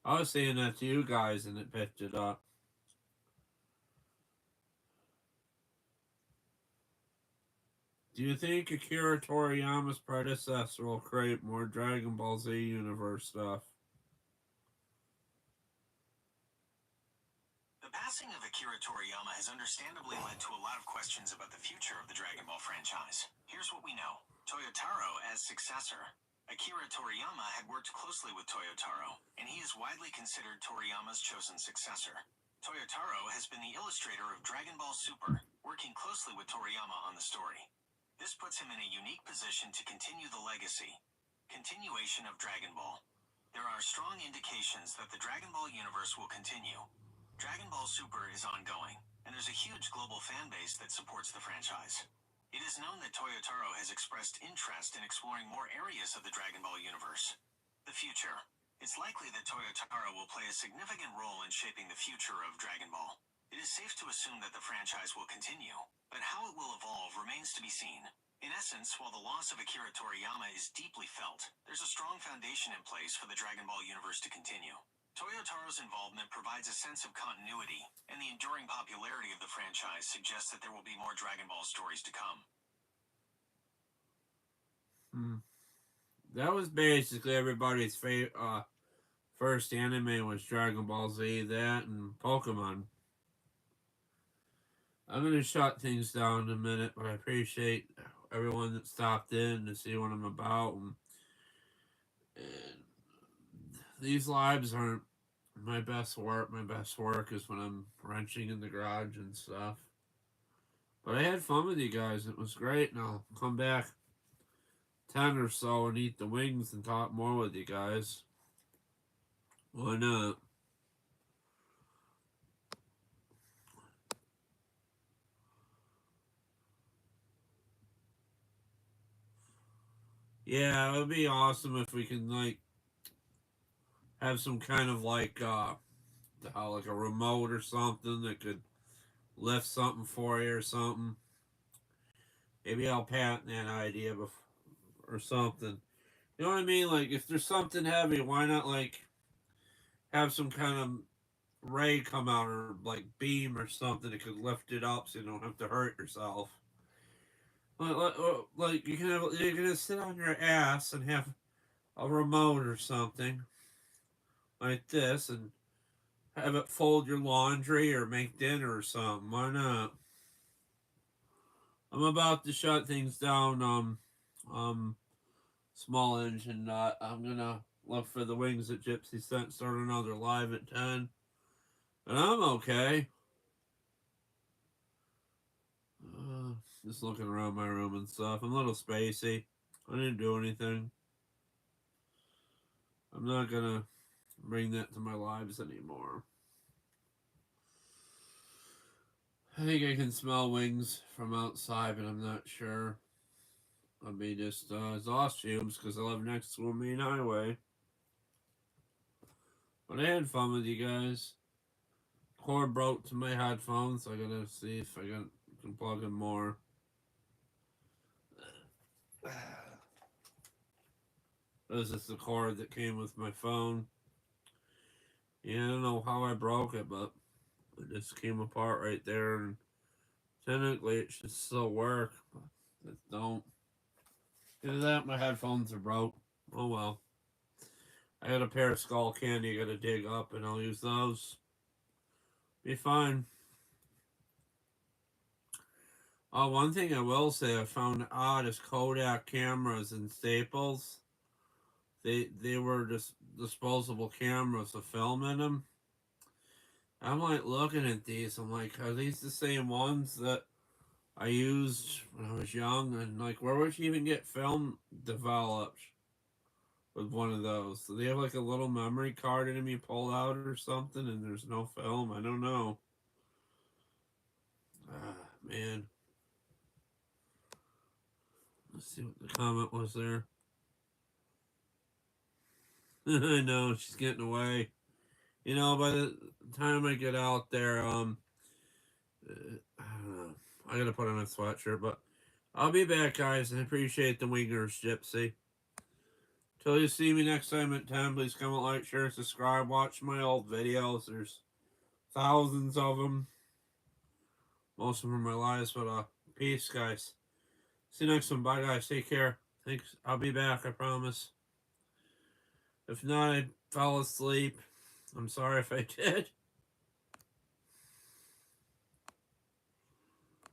I was saying that to you guys and it picked it up. Do you think Akira Toriyama's predecessor will create more Dragon Ball Z universe stuff? The passing of Akira Toriyama has understandably led to a lot of questions about the future of the Dragon Ball franchise. Here's what we know. Toyotaro as successor. Akira Toriyama had worked closely with Toyotaro, and he is widely considered Toriyama's chosen successor. Toyotaro has been the illustrator of Dragon Ball Super, working closely with Toriyama on the story. This puts him in a unique position to continue the legacy. Continuation of Dragon Ball. There are strong indications that the Dragon Ball universe will continue. Dragon Ball Super is ongoing, and there's a huge global fan base that supports the franchise. It is known that Toyotaro has expressed interest in exploring more areas of the Dragon Ball universe. The future. It's likely that Toyotaro will play a significant role in shaping the future of Dragon Ball. It is safe to assume that the franchise will continue, but how it will evolve remains to be seen. In essence, while the loss of Akira Toriyama is deeply felt, there's a strong foundation in place for the Dragon Ball universe to continue. Toyotaro's involvement provides a sense of continuity, and the enduring popularity of the franchise suggests that there will be more Dragon Ball stories to come. That was basically everybody's first anime was Dragon Ball Z, that and Pokemon. I'm going to shut things down in a minute, but I appreciate everyone that stopped in to see what I'm about. And these lives aren't my best work. My best work is when I'm wrenching in the garage and stuff. But I had fun with you guys. It was great, and I'll come back 10 or so and eat the wings and talk more with you guys. Why not? Yeah, it would be awesome if we can like have some kind of like like a remote or something that could lift something for you or something. Maybe I'll patent that idea or something. You know what I mean? Like if there's something heavy, why not like have some kind of ray come out or like beam or something that could lift it up so you don't have to hurt yourself. Like you're gonna sit on your ass and have a remote or something like this and have it fold your laundry or make dinner or something. Why not? I'm about to shut things down. Small engine nut. I'm gonna look for the wings that Gypsy sent. Start another live at 10, and I'm okay. Just looking around my room and stuff. I'm a little spacey. I didn't do anything. I'm not gonna bring that to my lives anymore. I think I can smell wings from outside, but I'm not sure. I'll be just exhaust fumes because I live next to a main highway. But I had fun with you guys. Cord broke to my headphones, so I gotta see if can plug in more. This is the cord that came with my phone. Yeah, I don't know how I broke it, but it just came apart right there, and technically it should still work, but it don't. Either that, my headphones are broke. Oh well. I got a pair of skull candy I gotta dig up, and I'll use those. Be fine. Oh, one thing I will say I found odd is Kodak cameras and Staples. They were just disposable cameras with film in them. I'm like looking at these. I'm like, are these the same ones that I used when I was young? And like, where would you even get film developed with one of those? Do they have like a little memory card in them you pull out or something, and there's no film? I don't know. Ah, man. Let's see what the comment was there. I know she's getting away. You know, by the time I get out there, I don't know. I gotta put on a sweatshirt, but I'll be back, guys. I appreciate the wingers, Gypsy. Till you see me next time at 10, please comment, like, share, subscribe, watch my old videos. There's thousands of them. Most of them are lies, but peace, guys. See you next one. Bye, guys. Take care. Thanks. I'll be back, I promise. If not, I fell asleep. I'm sorry if I did.